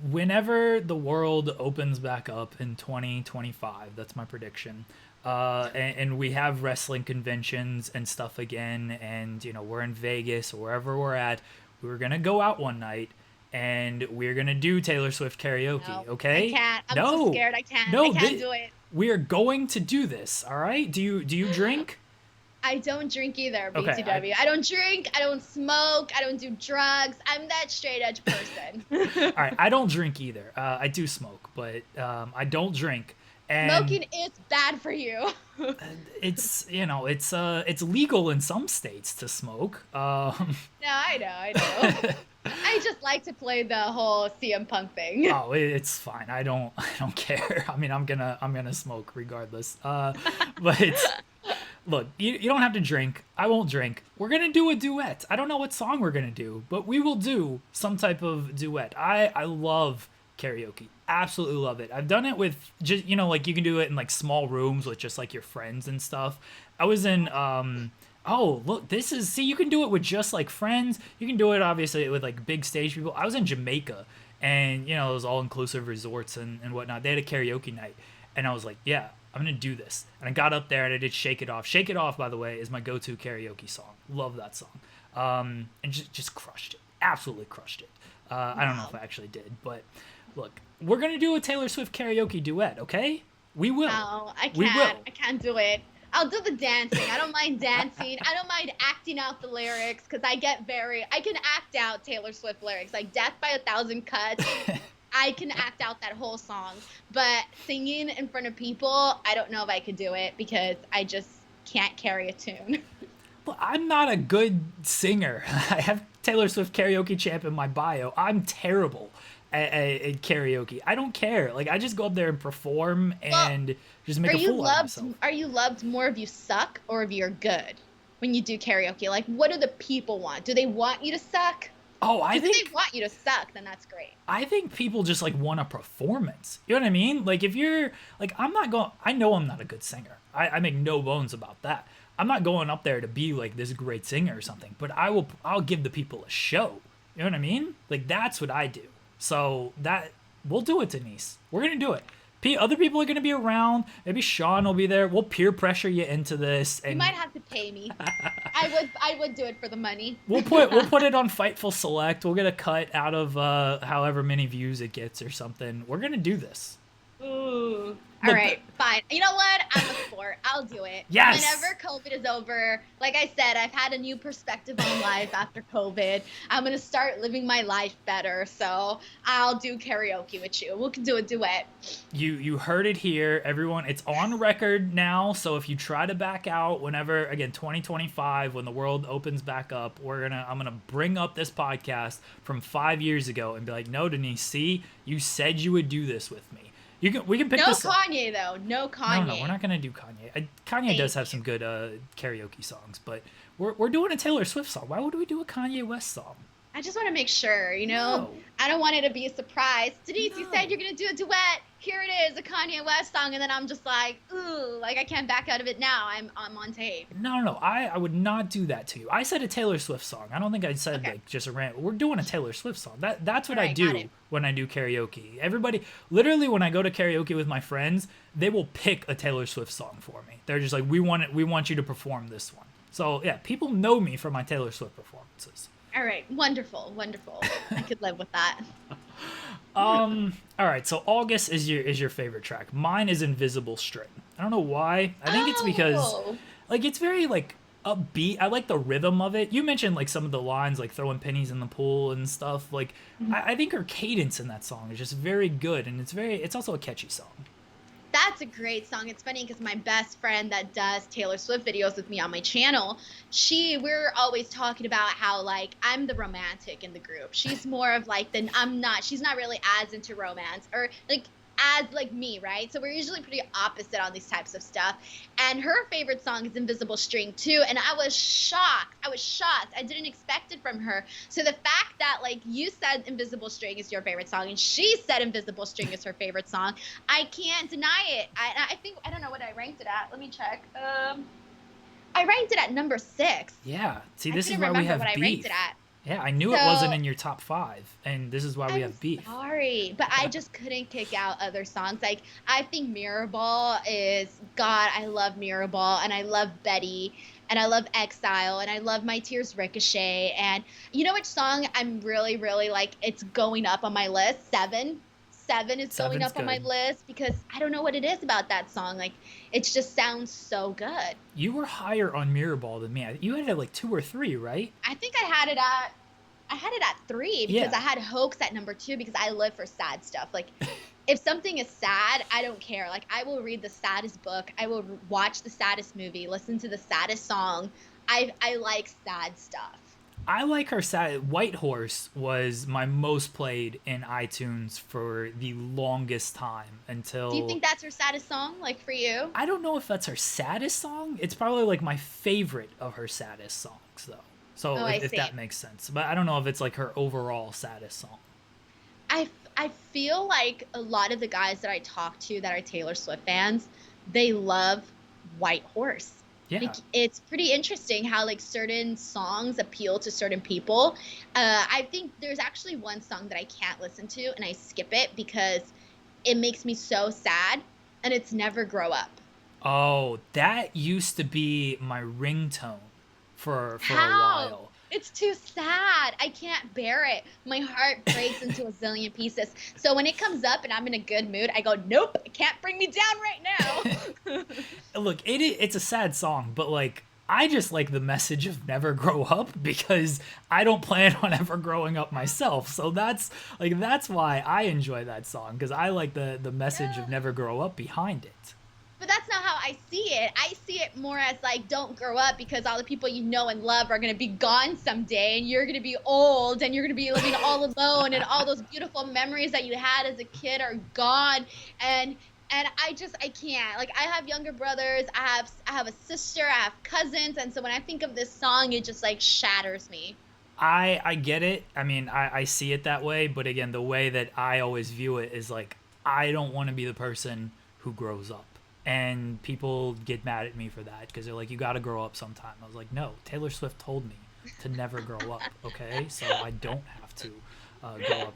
whenever the world opens back up in 2025, that's my prediction. And we have wrestling conventions and stuff again, and we're in Vegas or wherever we're at. We're gonna go out one night, and we're gonna do Taylor Swift karaoke. No, Okay? I can't. I'm No, too scared. I can't. no, I can't do it. we are going to do this. All right? Do you drink? I don't drink either, Okay, BTW. I don't drink. I don't smoke. I don't do drugs. I'm that straight edge person. All right, I don't drink either. I do smoke, but I don't drink. And Smoking is bad for you. it's it's legal in some states to smoke. No, I know. I just like to play the whole CM Punk thing. Oh, it's fine. I don't care. I mean, I'm gonna smoke regardless. But look, you don't have to drink. I won't drink. We're gonna do a duet. I don't know what song we're gonna do, but we will do some type of duet. I love karaoke. Absolutely love it. I've done it with just like you can do it in like small rooms with just like your friends and stuff. I was in oh, look, see, you can do it with just like friends. You can do it obviously with like big stage people. I was in Jamaica, and those all-inclusive resorts and whatnot. They had a karaoke night, and I was like, yeah, I'm gonna do this. And I got up there and I did Shake It Off. Shake It Off, by the way, is my go-to karaoke song. Love that song. And just crushed it. Absolutely crushed it. I don't know if I actually did, but look, we're gonna do a Taylor Swift karaoke duet, okay? We will. No, I can't. We will. I can't do it. I'll do the dancing. I don't mind dancing. I don't mind acting out the lyrics because I can act out Taylor Swift lyrics. Like Death by a Thousand Cuts. I can act out that whole song. But singing in front of people, I don't know if I could do it because I just can't carry a tune. Well, I'm not a good singer. I have Taylor Swift karaoke champ in my bio. I'm terrible at karaoke. I don't care. Like, I just go up there and perform and just make a fool out of myself. Are you loved more if you suck or if you're good when you do karaoke? Like, what do the people want? Do they want you to suck? Oh, if they want you to suck, then that's great. I think people just like want a performance. You know what I mean? Like, if you're like, I know I'm not a good singer. I make no bones about that. I'm not going up there to be like this great singer or something, but I'll give the people a show. You know what I mean? Like, that's what I do. So we'll do it, Denise. We're going to do it. Other people are going to be around. Maybe Shawn will be there. We'll peer pressure you into this. And you might have to pay me. I would do it for the money. We'll put it on Fightful Select. We'll get a cut out of however many views it gets or something. We're going to do this. Ooh. All right, fine. You know what? I'm a sport. I'll do it. Yes. Whenever COVID is over, like I said, I've had a new perspective on life after COVID. I'm going to start living my life better. So I'll do karaoke with you. We can do a duet. You heard it here, everyone. It's on record now. So if you try to back out whenever, again, 2025, when the world opens back up, I'm going to bring up this podcast from 5 years ago and be like, no, Denise, see, you said you would do this with me. We can pick this up. No Kanye, though. No Kanye. No, we're not going to do Kanye. Kanye does have some good karaoke songs, but we're doing a Taylor Swift song. Why would we do a Kanye West song? I just want to make sure, No. I don't want it to be a surprise. Denise, you said you're going to do a duet. Here it is, a Kanye West song, and then I'm just like, ooh, like I can't back out of it now. I'm on tape. No, I would not do that to you. I said a Taylor Swift song. I don't think I said like just a rant. We're doing a Taylor Swift song. That's what I do when I do karaoke. Everybody, literally, when I go to karaoke with my friends, they will pick a Taylor Swift song for me. They're just like, we want you to perform this one. So yeah, people know me for my Taylor Swift performances. All right, wonderful. I could live with that. All right, so August is your favorite track. Mine is Invisible String. I don't know why. I think it's because like it's very like upbeat. I like the rhythm of it. You mentioned like some of the lines like throwing pennies in the pool and stuff. Like I think her cadence in that song is just very good, and it's also a catchy song. That's a great song. It's funny because my best friend that does Taylor Swift videos with me on my channel, we're always talking about how like I'm the romantic in the group. She's more of like she's not really as into romance or like as like me, right? So we're usually pretty opposite on these types of stuff. And her favorite song is Invisible String too. And I was shocked. I didn't expect it from her. So the fact that like you said Invisible String is your favorite song and she said Invisible String is her favorite song, I can't deny it. I think, I don't know what I ranked it at. Let me check. I ranked it at number 6. Yeah. See, this is why we have beef. I ranked it at. Yeah, I knew it wasn't So in your top 5, and this is why we I'm have beef. sorry, but I just couldn't kick out other songs. Like I think Mirror Ball is God. I love Mirror Ball, and I love Betty, and I love Exile, and I love My Tears Ricochet. And you know which song I'm really, really like? It's going up on my list. Seven. Seven is going Seven's up on my good. list because I don't know what it is about that song. Like it just sounds so good. You were higher on Mirror Ball than me. You had it like 2 or 3, right? I think I had it at three because Yeah. I had Hoax at number two because I live for sad stuff. Like, if something is sad, I don't care. Like, I will read the saddest book. I will watch the saddest movie, listen to the saddest song. I like sad stuff. I like her sad. White Horse was my most played in iTunes for the longest time Do you until think that's her saddest song, like for you? I don't know if that's her saddest song. It's probably like my favorite of her saddest songs though. So Oh, I if see. that makes sense. But I don't know if it's like her overall saddest song. I feel like a lot of the guys that I talk to that are Taylor Swift fans, they love White Horse. Yeah. Like, it's pretty interesting how like certain songs appeal to certain people. I think there's actually one song that I can't listen to and I skip it because it makes me so sad, and it's Never Grow Up. Oh, that used to be my ringtone for a How? while. It's too sad. I can't bear it. My heart breaks into a zillion pieces. So when it comes up and I'm in a good mood, I go, nope, it can't bring me down right now. Look, it's a sad song, but like I just like the message of never grow up because I don't plan on ever growing up myself. So that's why I enjoy that song because I like the message of Yeah. never grow up behind it. But that's not how I see it. I see it more as like, don't grow up because all the people you know and love are going to be gone someday, and you're going to be old, and you're going to be living all alone, and all those beautiful memories that you had as a kid are gone. And I can't. Like, I have younger brothers, I have a sister, I have cousins, and so when I think of this song, it just like shatters me. I get it. I mean, I see it that way, but again, the way that I always view it is like I don't want to be the person who grows up. And people get mad at me for that because they're like, you got to grow up sometime. I was like, no, Taylor Swift told me to never grow up, okay? So I don't have to grow up.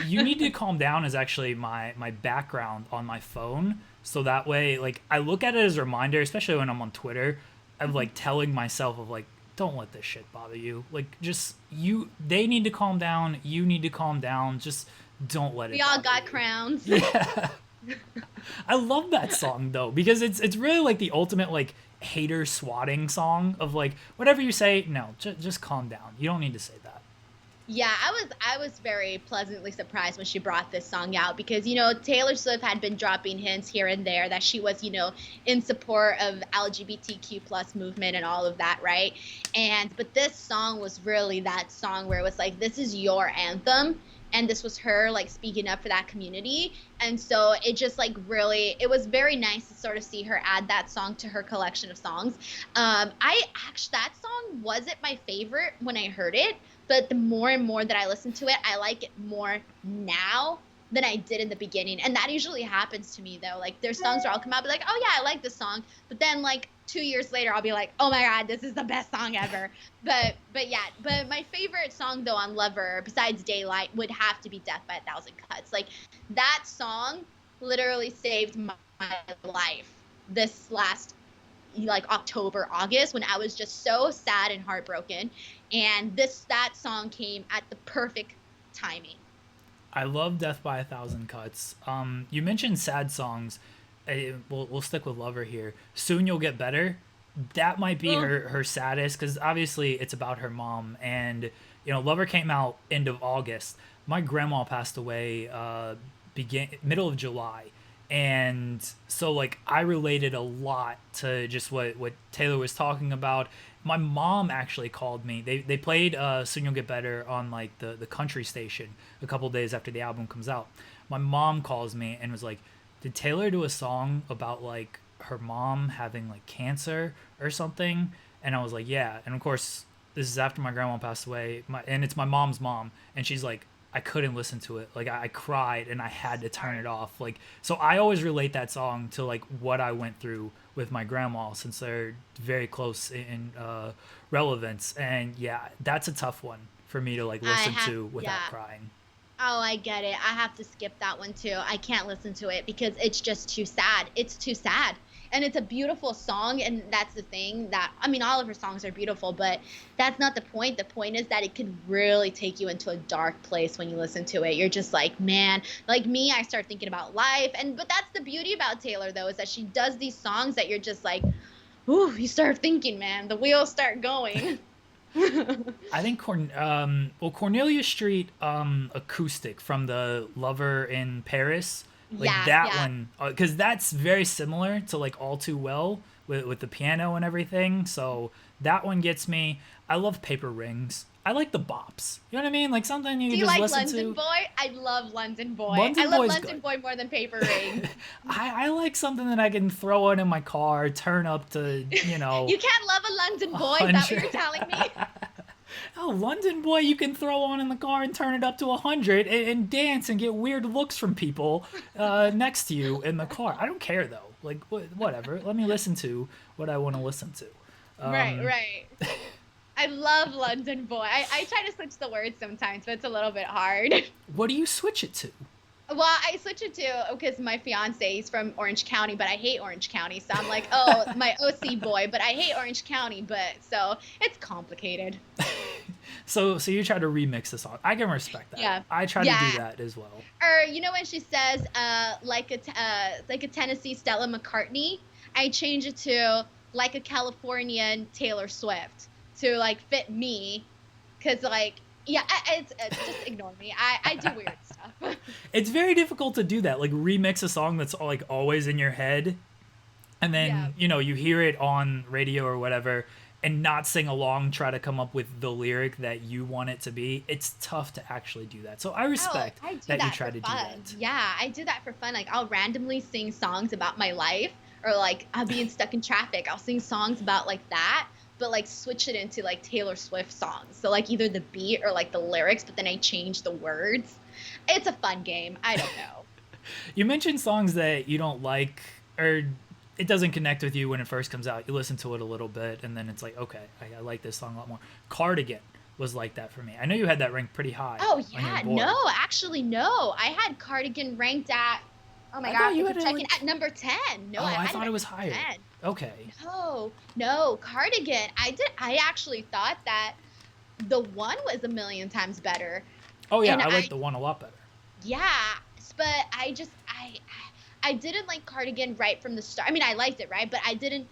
You Need to Calm Down is actually my background on my phone. So that way, like, I look at it as a reminder, especially when I'm on Twitter, of like telling myself of like, don't let this shit bother you. Like, just they need to calm down. You need to calm down. Just don't let it We all bother got you. crowns. Yeah. I love that song though because it's really like the ultimate like hater swatting song of like whatever you say, no, just calm down. You don't need to say that. Yeah, I was very pleasantly surprised when she brought this song out because Taylor Swift had been dropping hints here and there that she was in support of LGBTQ plus movement and all of that, right? But this song was really that song where it was like, this is your anthem, and this was her like speaking up for that community. And so it just like really, it was very nice to sort of see her add that song to her collection of songs. I actually, that song wasn't my favorite when I heard it, but the more and more that I listen to it, I like it more now than I did in the beginning. And that usually happens to me though. Like there's songs where I'll come out and be like, oh yeah, I like this song. But then like 2 years later, I'll be like, oh my God, this is the best song ever. But yeah, but my favorite song though on Lover, besides Daylight, would have to be Death by a Thousand Cuts. Like that song literally saved my life this last like October, August, when I was just so sad and heartbroken. And that song came at the perfect timing. I love Death by a Thousand Cuts. You mentioned sad songs. We'll stick with Lover here. Soon You'll Get Better. That might be her saddest because obviously it's about her mom. And Lover came out end of August. My grandma passed away middle of July. And so like I related a lot to just what Taylor was talking about. My mom actually called me. They played Soon You'll Get Better on like the country station a couple days after the album comes out. My mom calls me and was like, did Taylor do a song about like her mom having like cancer or something? And I was like, yeah. And of course this is after my grandma passed away, and it's my mom's mom, and she's like, I couldn't listen to it. Like I cried and I had to turn it off. Like, so I always relate that song to like what I went through with my grandma since they're very close in relevance. And yeah, that's a tough one for me to like listen to without crying. Oh, I get it. I have to skip that one too. I can't listen to it because it's just too sad. It's too sad. And it's a beautiful song, and that's the thing that, I mean, all of her songs are beautiful, but that's not the point. The point is that it could really take you into a dark place when you listen to it. You're just like, man, like me, I start thinking about life. But that's the beauty about Taylor, though, is that she does these songs that you're just like, ooh, you start thinking, man. The wheels start going. I think Cornelia Street acoustic from the Lover in Paris, like one, because that's very similar to like All Too Well with the piano and everything. So that one gets me. I love Paper Rings. I like the bops. You know what I mean? Like something you can just listen to. Do you like London Boy? I love London Boy. I love London Boy more than Paper Rings. I like something that I can throw on in my car, turn up to, you know. You can't love a London Boy? Is that what you're telling me? Oh, London Boy you can throw on in the car and turn it up to 100 and dance and get weird looks from people next to you in the car. I don't care, though. Like, whatever. Let me listen to what I want to listen to. Right. I love London Boy. I try to switch the words sometimes, but it's a little bit hard. What do you switch it to? Well, I switch it to, because my fiance is from Orange County, but I hate Orange County. So I'm like, oh, my OC boy, but I hate Orange County. But so it's complicated. So you try to remix the song. I can respect that. Yeah. I try to do that as well. Or, you know, when she says, like a Tennessee Stella McCartney, I change it to like a Californian Taylor Swift to like fit me. Because like, yeah, it's just ignore me. I do weird stuff. It's very difficult to do that. Like remix a song that's like always in your head, and then you know you hear it on radio or whatever, and not sing along. Try to come up with the lyric that you want it to be. It's tough to actually do that. So I respect that you try to do that. Yeah, I do that for fun. Like I'll randomly sing songs about my life, or like I'll be stuck in traffic. I'll sing songs about like that. But like switch it into like Taylor Swift songs. So like either the beat or like the lyrics, but then I change the words. It's a fun game. I don't know. You mentioned songs that you don't like, or it doesn't connect with you when it first comes out. You listen to it a little bit and then it's like, okay, I like this song a lot more. Cardigan was like that for me. I know you had that ranked pretty high. Oh yeah, no, actually no. I had Cardigan ranked at, oh my God, you check it at number 10. No, I thought it was higher. 10. Okay. No, Cardigan. I actually thought that the one was a million times better. Oh yeah, I like the one a lot better. Yeah, but I didn't like Cardigan right from the start. I mean, I liked it, right? But I didn't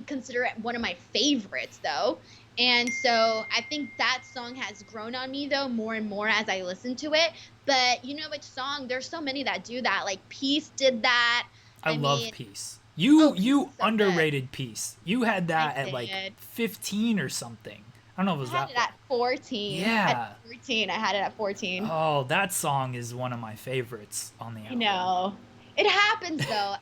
consider it one of my favorites though. And so I think that song has grown on me though more and more as I listen to it. But you know which song? There's so many that do that. Like Peace did that. I love Peace. You underrated Peace. You had that at like 15 or something. I don't know if it was that. I had it at 14. Yeah. At 14. I had it at 14. Oh, that song is one of my favorites on the album. I know. It happens though.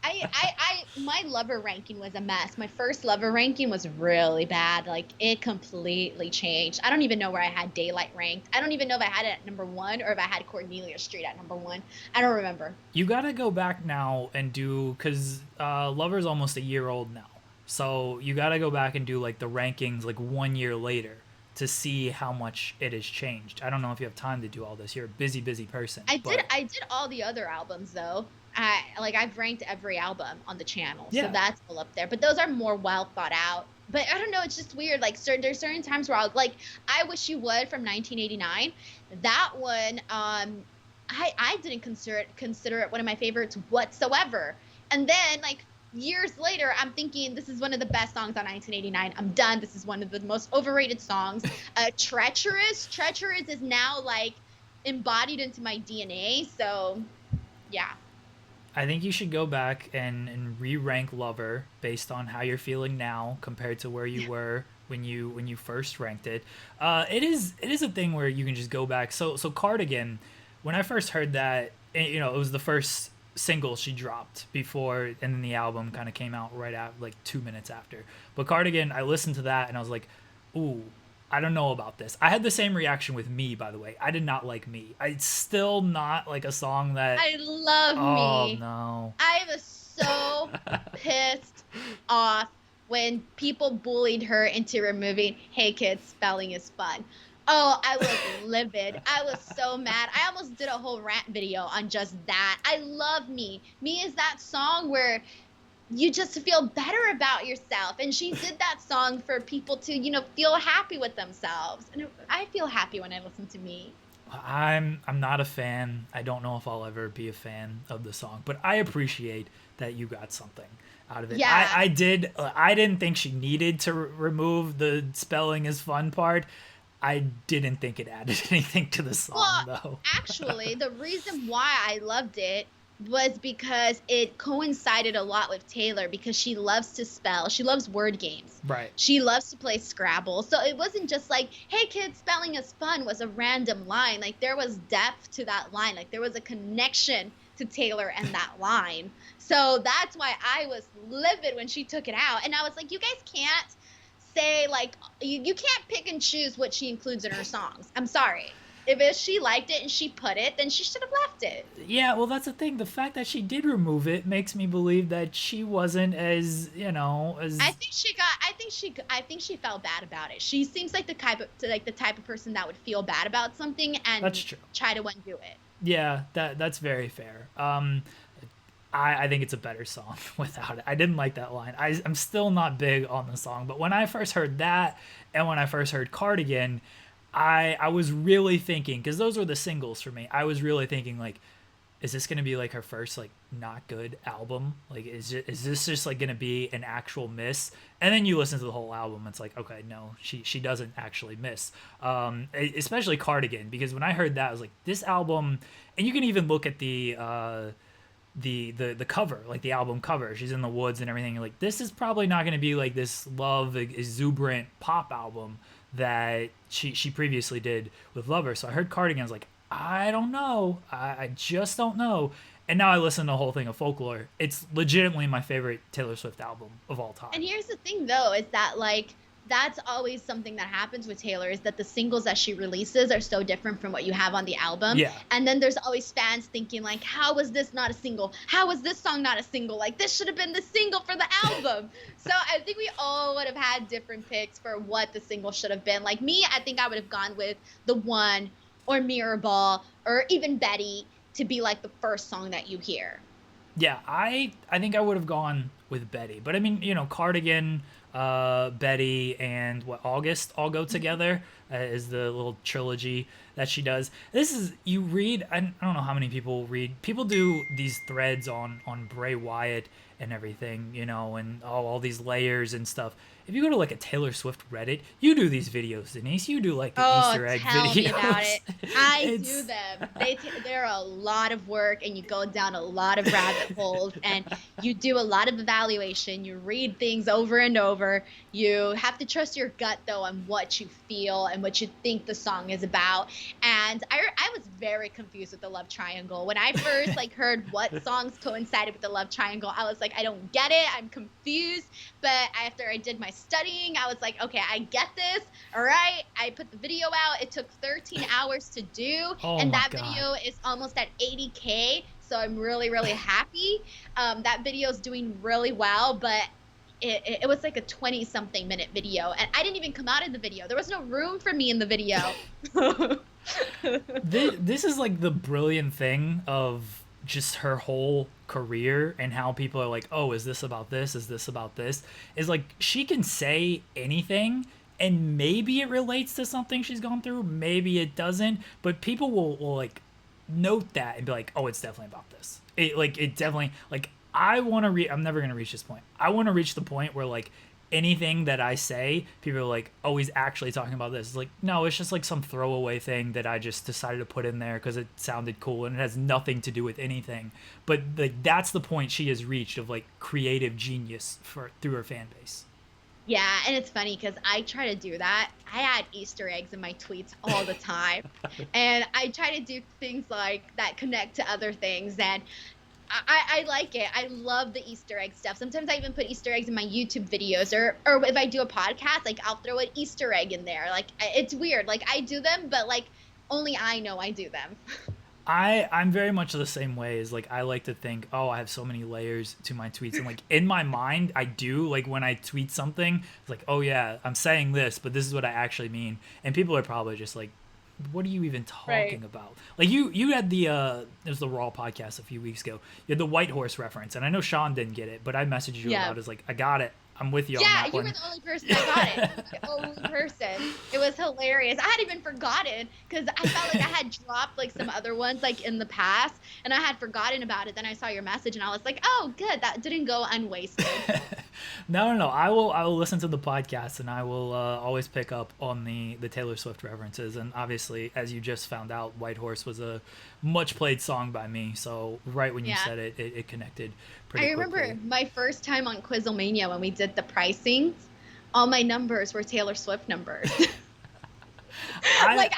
My Lover ranking was a mess. My first Lover ranking was really bad. Like it completely changed. I don't even know where I had Daylight ranked. I don't even know if I had it at number 1 or if I had Cornelia Street at number 1. I don't remember. You gotta go back now and do, because Lover's almost a year old now. So you gotta go back and do like the rankings like 1 year later to see how much it has changed. I don't know if you have time to do all this. You're a busy person. I did all the other albums though. I've ranked every album on the channel, so that's all up there. But those are more well thought out. But I don't know, it's just weird. Like there's certain times where I Wish You Would from 1989. That one, I didn't consider it one of my favorites whatsoever. And then like years later, I'm thinking this is one of the best songs on 1989. I'm done. This is one of the most overrated songs. Treacherous is now like embodied into my DNA. So, yeah. I think you should go back and re-rank Lover based on how you're feeling now compared to where you were when you first ranked it. It is a thing where you can just go back. So Cardigan, when I first heard that, you know, it was the first single she dropped before, and then the album kind of came out right after, like 2 minutes after. But Cardigan, I listened to that and I was like, ooh, I don't know about this. I had the same reaction with Me, by the way. I did not like Me. It's still not like a song that... I love Me. Oh, no. I was so pissed off when people bullied her into removing, hey kids, spelling is fun. Oh, I was livid. I was so mad. I almost did a whole rant video on just that. I love Me. Me is that song where you just feel better about yourself. And she did that song for people to, feel happy with themselves. And I feel happy when I listen to Me. I'm not a fan. I don't know if I'll ever be a fan of the song, but I appreciate that you got something out of it. Yeah. I did. I didn't think she needed to remove the spelling is fun part. I didn't think it added anything to the song, though. Actually, the reason why I loved it was because it coincided a lot with Taylor because she loves to spell. She loves word games. Right. She loves to play Scrabble. So it wasn't just like, hey, kids, spelling is fun was a random line. Like, there was depth to that line. Like, there was a connection to Taylor and that line. So that's why I was livid when she took it out. And I was like, you guys can't say, like, you can't pick and choose what she includes in her songs. I'm sorry. If she liked it and she put it, then she should have left it. Yeah, well, that's the thing. The fact that she did remove it makes me believe that she wasn't as, as. I think she felt bad about it. She seems like the type of person that would feel bad about something and That's true. Try to undo it. Yeah, that's very fair. I think it's a better song without it. I didn't like that line. I'm still not big on the song, but when I first heard that and when I first heard Cardigan, I was really thinking, because those were the singles for me, I was really thinking, like, is this going to be, like, her first, like, not good album? Like, is this just, like, going to be an actual miss? And then you listen to the whole album, it's like, okay, no, she doesn't actually miss. Especially Cardigan, because when I heard that, I was like, this album, and you can even look at the cover, like the album cover, she's in the woods and everything. You're like, this is probably not going to be like this love exuberant pop album that she previously did with Lover. So I heard Cardigan, I was like, I don't know, I just don't know. And now I listen to the whole thing of Folklore. It's legitimately my favorite Taylor Swift album of all time. And here's the thing, though, is that, like, that's always something that happens with Taylor, is that the singles that she releases are so different from what you have on the album. Yeah. And then there's always fans thinking, like, how was this not a single? How was this song not a single? Like, this should have been the single for the album. So I think we all would have had different picks for what the single should have been. Like, me, I think I would have gone with The One or Mirror Ball or even Betty to be, like, the first song that you hear. Yeah, I think I would have gone with Betty. But, I mean, Cardigan, Betty, and August all go together is the little trilogy that she does. This is, you read, I don't know how many people read, people do these threads on Bray Wyatt and everything, and all these layers and stuff. If you go to, like, a Taylor Swift Reddit, you do these videos, Denise. You do, like, the Easter egg videos. Tell me about it. I do them. They're a lot of work, and you go down a lot of rabbit holes, and you do a lot of evaluation. You read things over and over. You have to trust your gut, though, on what you feel and what you think the song is about. And I was very confused with the love triangle. When I first, like, heard what songs coincided with the love triangle, I was like, I don't get it. I'm confused. But after I did my studying, I was like, okay, I get this. All right. I put the video out. It took 13 hours to do. And that video is almost at 80K. So I'm really, really happy. That video is doing really well, but it was like a 20-something minute video. And I didn't even come out in the video. There was no room for me in the video. This is, like, the brilliant thing of just her whole career and how people are like, oh, is this about this? Is this about this? Is, like, she can say anything and maybe it relates to something she's gone through. Maybe it doesn't, but people will like, note that and be like, oh, it's definitely about this. It definitely, like, I'm never going to reach this point. I want to reach the point where, like, anything that I say, people are like, oh, he's actually talking about this. It's like, no, it's just like some throwaway thing that I just decided to put in there because it sounded cool and it has nothing to do with anything. But, like, that's the point she has reached of, like, creative genius through her fan base. Yeah, and it's funny because I try to do that. I add Easter eggs in my tweets all the time. And I try to do things like that connect to other things. And I like it. I love the Easter egg stuff. Sometimes I even put Easter eggs in my YouTube videos, or if I do a podcast, like, I'll throw an Easter egg in there. Like, it's weird. Like, I do them, but, like, only I know I do them. I'm very much the same way. Is like I like to think, oh, I have so many layers to my tweets, and like in my mind, I do. Like when I tweet something, it's like, oh yeah, I'm saying this, but this is what I actually mean. And people are probably just like, what are you even talking about? Like you had there's the Raw podcast a few weeks ago. You had the White Horse reference, and I know Shawn didn't get it, but I messaged you about it. It's like, I got it. I'm with you on that one. Yeah, you were the only person that got it. The only person. It was hilarious. I had even forgotten because I felt like I had dropped like some other ones like in the past, and I had forgotten about it. Then I saw your message, and I was like, oh, good. That didn't go unwasted. No. I will listen to the podcast, and I will always pick up on the Taylor Swift references. And obviously, as you just found out, White Horse was a much played song by me. So right when you said it, it connected pretty quickly. I remember my first time on Quizlemania when we did the pricings, all my numbers were Taylor Swift numbers. I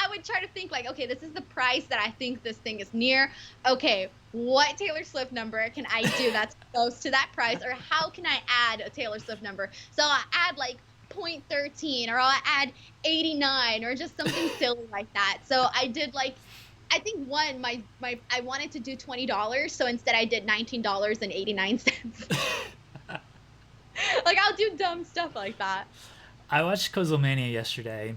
would try to think like, okay, this is the price that I think this thing is near. Okay, what Taylor Swift number can I do that's close to that price, or how can I add a Taylor Swift number? So I'll add like 0.13, or I'll add 89, or just something silly like that. So I did like, I think I wanted to do $20, so instead I did $19.89. Like I'll do dumb stuff like that. I watched Quizlemania yesterday.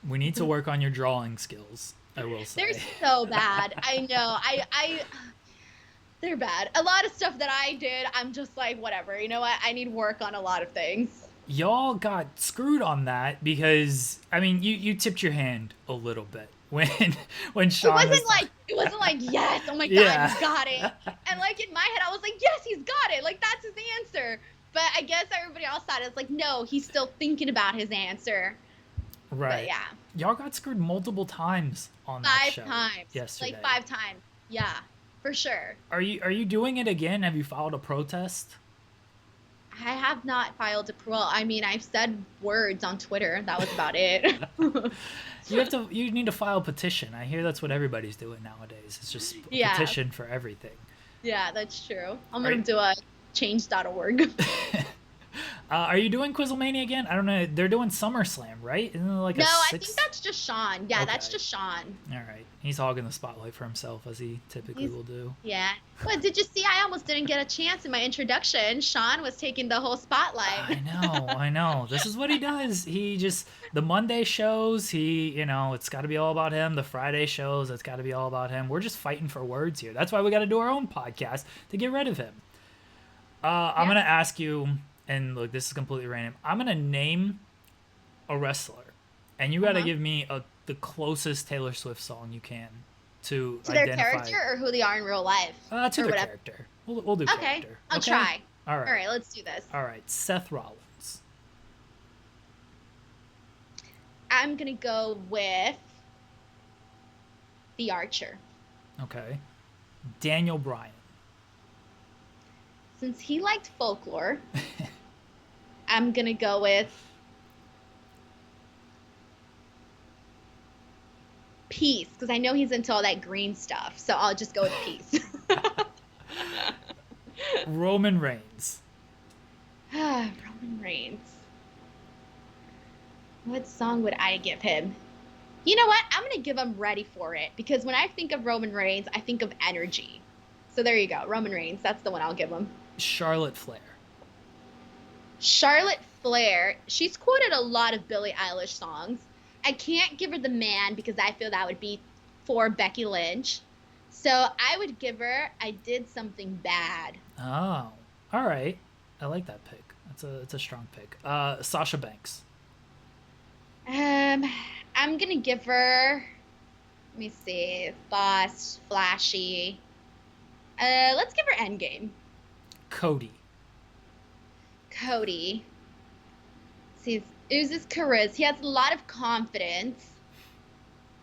We need to work on your drawing skills, I will say. They're so bad. I know. They're bad. A lot of stuff that I did, I'm just like, whatever. You know what? I need work on a lot of things. Y'all got screwed on that because, I mean, you tipped your hand a little bit when Shawn it wasn't like yes, oh my god, he's got it. And like in my head I was like, yes, he's got it, like that's his answer. But I guess everybody else thought it's like, no, he's still thinking about his answer. Right. But yeah, y'all got screwed multiple times on that show. 5 times yesterday. Like 5 times. Yeah, for sure. Are you doing it again? Have you filed a protest? I have not filed a parole. I mean, I've said words on Twitter. That was about it. You need to file a petition. I hear that's what everybody's doing nowadays. It's just a petition for everything. Yeah, that's true. I'm going to do a change.org. Are you doing Quizlemania again? I don't know. They're doing SummerSlam, right? Isn't it like I think that's just Shawn. Yeah, that's just Shawn. All right. He's hogging the spotlight for himself, as he typically will do. Yeah. Well, did you see? I almost didn't get a chance in my introduction. Shawn was taking the whole spotlight. I know. This is what he does. He just, the Monday shows, it's got to be all about him. The Friday shows, it's got to be all about him. We're just fighting for words here. That's why we got to do our own podcast to get rid of him. I'm going to ask you... And look, this is completely random. I'm gonna name a wrestler, and you gotta give me the closest Taylor Swift song you can to their identify. Character or who they are in real life. To their character. We'll do character. I'll try. All right. All right, let's do this. All right, Seth Rollins. I'm gonna go with The Archer. Okay. Daniel Bryan. Since he liked Folklore, I'm going to go with Peace, because I know he's into all that green stuff, so I'll just go with Peace. Roman Reigns. Roman Reigns. What song would I give him? You know what? I'm going to give him Ready for It, because when I think of Roman Reigns, I think of energy. So there you go. Roman Reigns. That's the one I'll give him. Charlotte Flair. Charlotte Flair. She's quoted a lot of Billie Eilish songs. I can't give her the man because I feel that would be for Becky Lynch. So I would give her I Did Something Bad. Oh, all right. I like that pick. It's a strong pick. Sasha Banks. I'm gonna give her. Let me see. Boss, flashy. Let's give her Endgame. Cody. See, oozes charisma. He has a lot of confidence.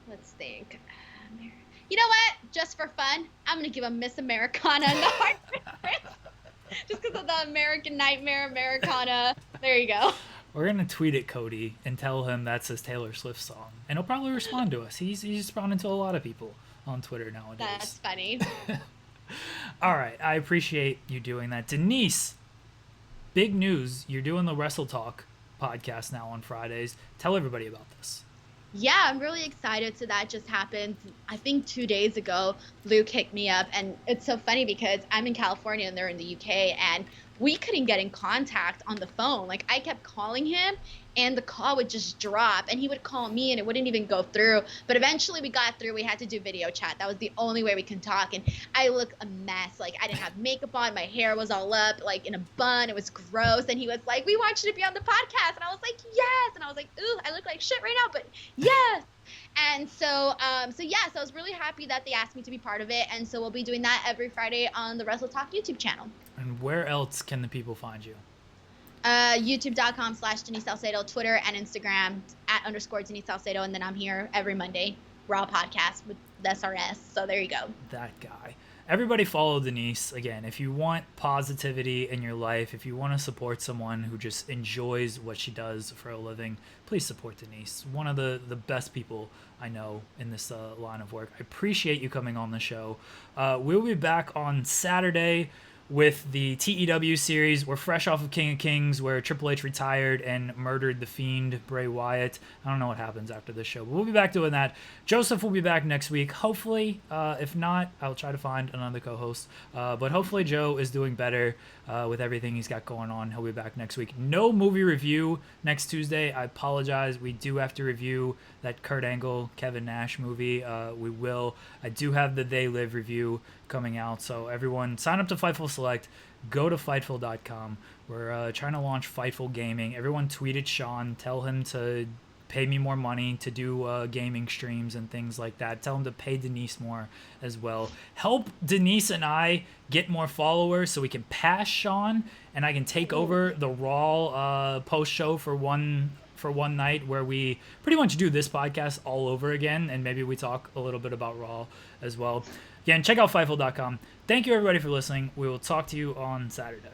Let's think. You know what? Just for fun, I'm gonna give him Miss Americana and the Heart Prince. Just because of the American Nightmare Americana. There you go. We're gonna tweet at Cody and tell him that's his Taylor Swift song, and he'll probably respond to us. He's responding to a lot of people on Twitter nowadays. That's funny. All right, I appreciate you doing that. Denise, big news. You're doing the Wrestle Talk podcast now on Fridays. Tell everybody about this. Yeah, I'm really excited. So that just happened, I think 2 days ago. Luke hit me up, and it's so funny because I'm in California and they're in the UK, and we couldn't get in contact on the phone. Like, I kept calling him, and the call would just drop, and he would call me, and it wouldn't even go through. But eventually we got through. We had to do video chat. That was the only way we can talk. And I look a mess. Like, I didn't have makeup on. My hair was all up, like in a bun. It was gross. And he was like, "We want you to be on the podcast." And I was like, "Yes." And I was like, "Ooh, I look like shit right now, but yes." And so yeah, so I was really happy that they asked me to be part of it. And so we'll be doing that every Friday on the Wrestle Talk YouTube channel. And where else can the people find you? YouTube.com/Denise Salcedo, Twitter and Instagram @_Denise Salcedo. And then I'm here every Monday, Raw podcast with SRS. So there you go. That guy. Everybody follow Denise. Again, if you want positivity in your life, if you want to support someone who just enjoys what she does for a living, please support Denise. One of the best people I know in this line of work. I appreciate you coming on the show. We'll be back on Saturday with the TEW series. We're fresh off of King of Kings, where Triple H retired and murdered the Fiend, Bray Wyatt. I don't know what happens after this show, but we'll be back doing that. Joseph will be back next week, hopefully. If not, I'll try to find another co-host. But hopefully Joe is doing better with everything he's got going on. He'll be back next week. No movie review next Tuesday. I apologize. We do have to review that Kurt Angle, Kevin Nash movie. We will. I do have the They Live review coming out, so everyone sign up to Fightful Select. Go to Fightful.com. We're trying to launch Fightful Gaming. Everyone tweeted Shawn, tell him to pay me more money to do gaming streams and things like that. Tell him to pay Denise more as well. Help Denise and I get more followers so we can pass Shawn, and I can take over the Raw post show for one night, where we pretty much do this podcast all over again, and maybe we talk a little bit about Raw as well. Again, check out Fightful.com. Thank you everybody for listening. We will talk to you on Saturday.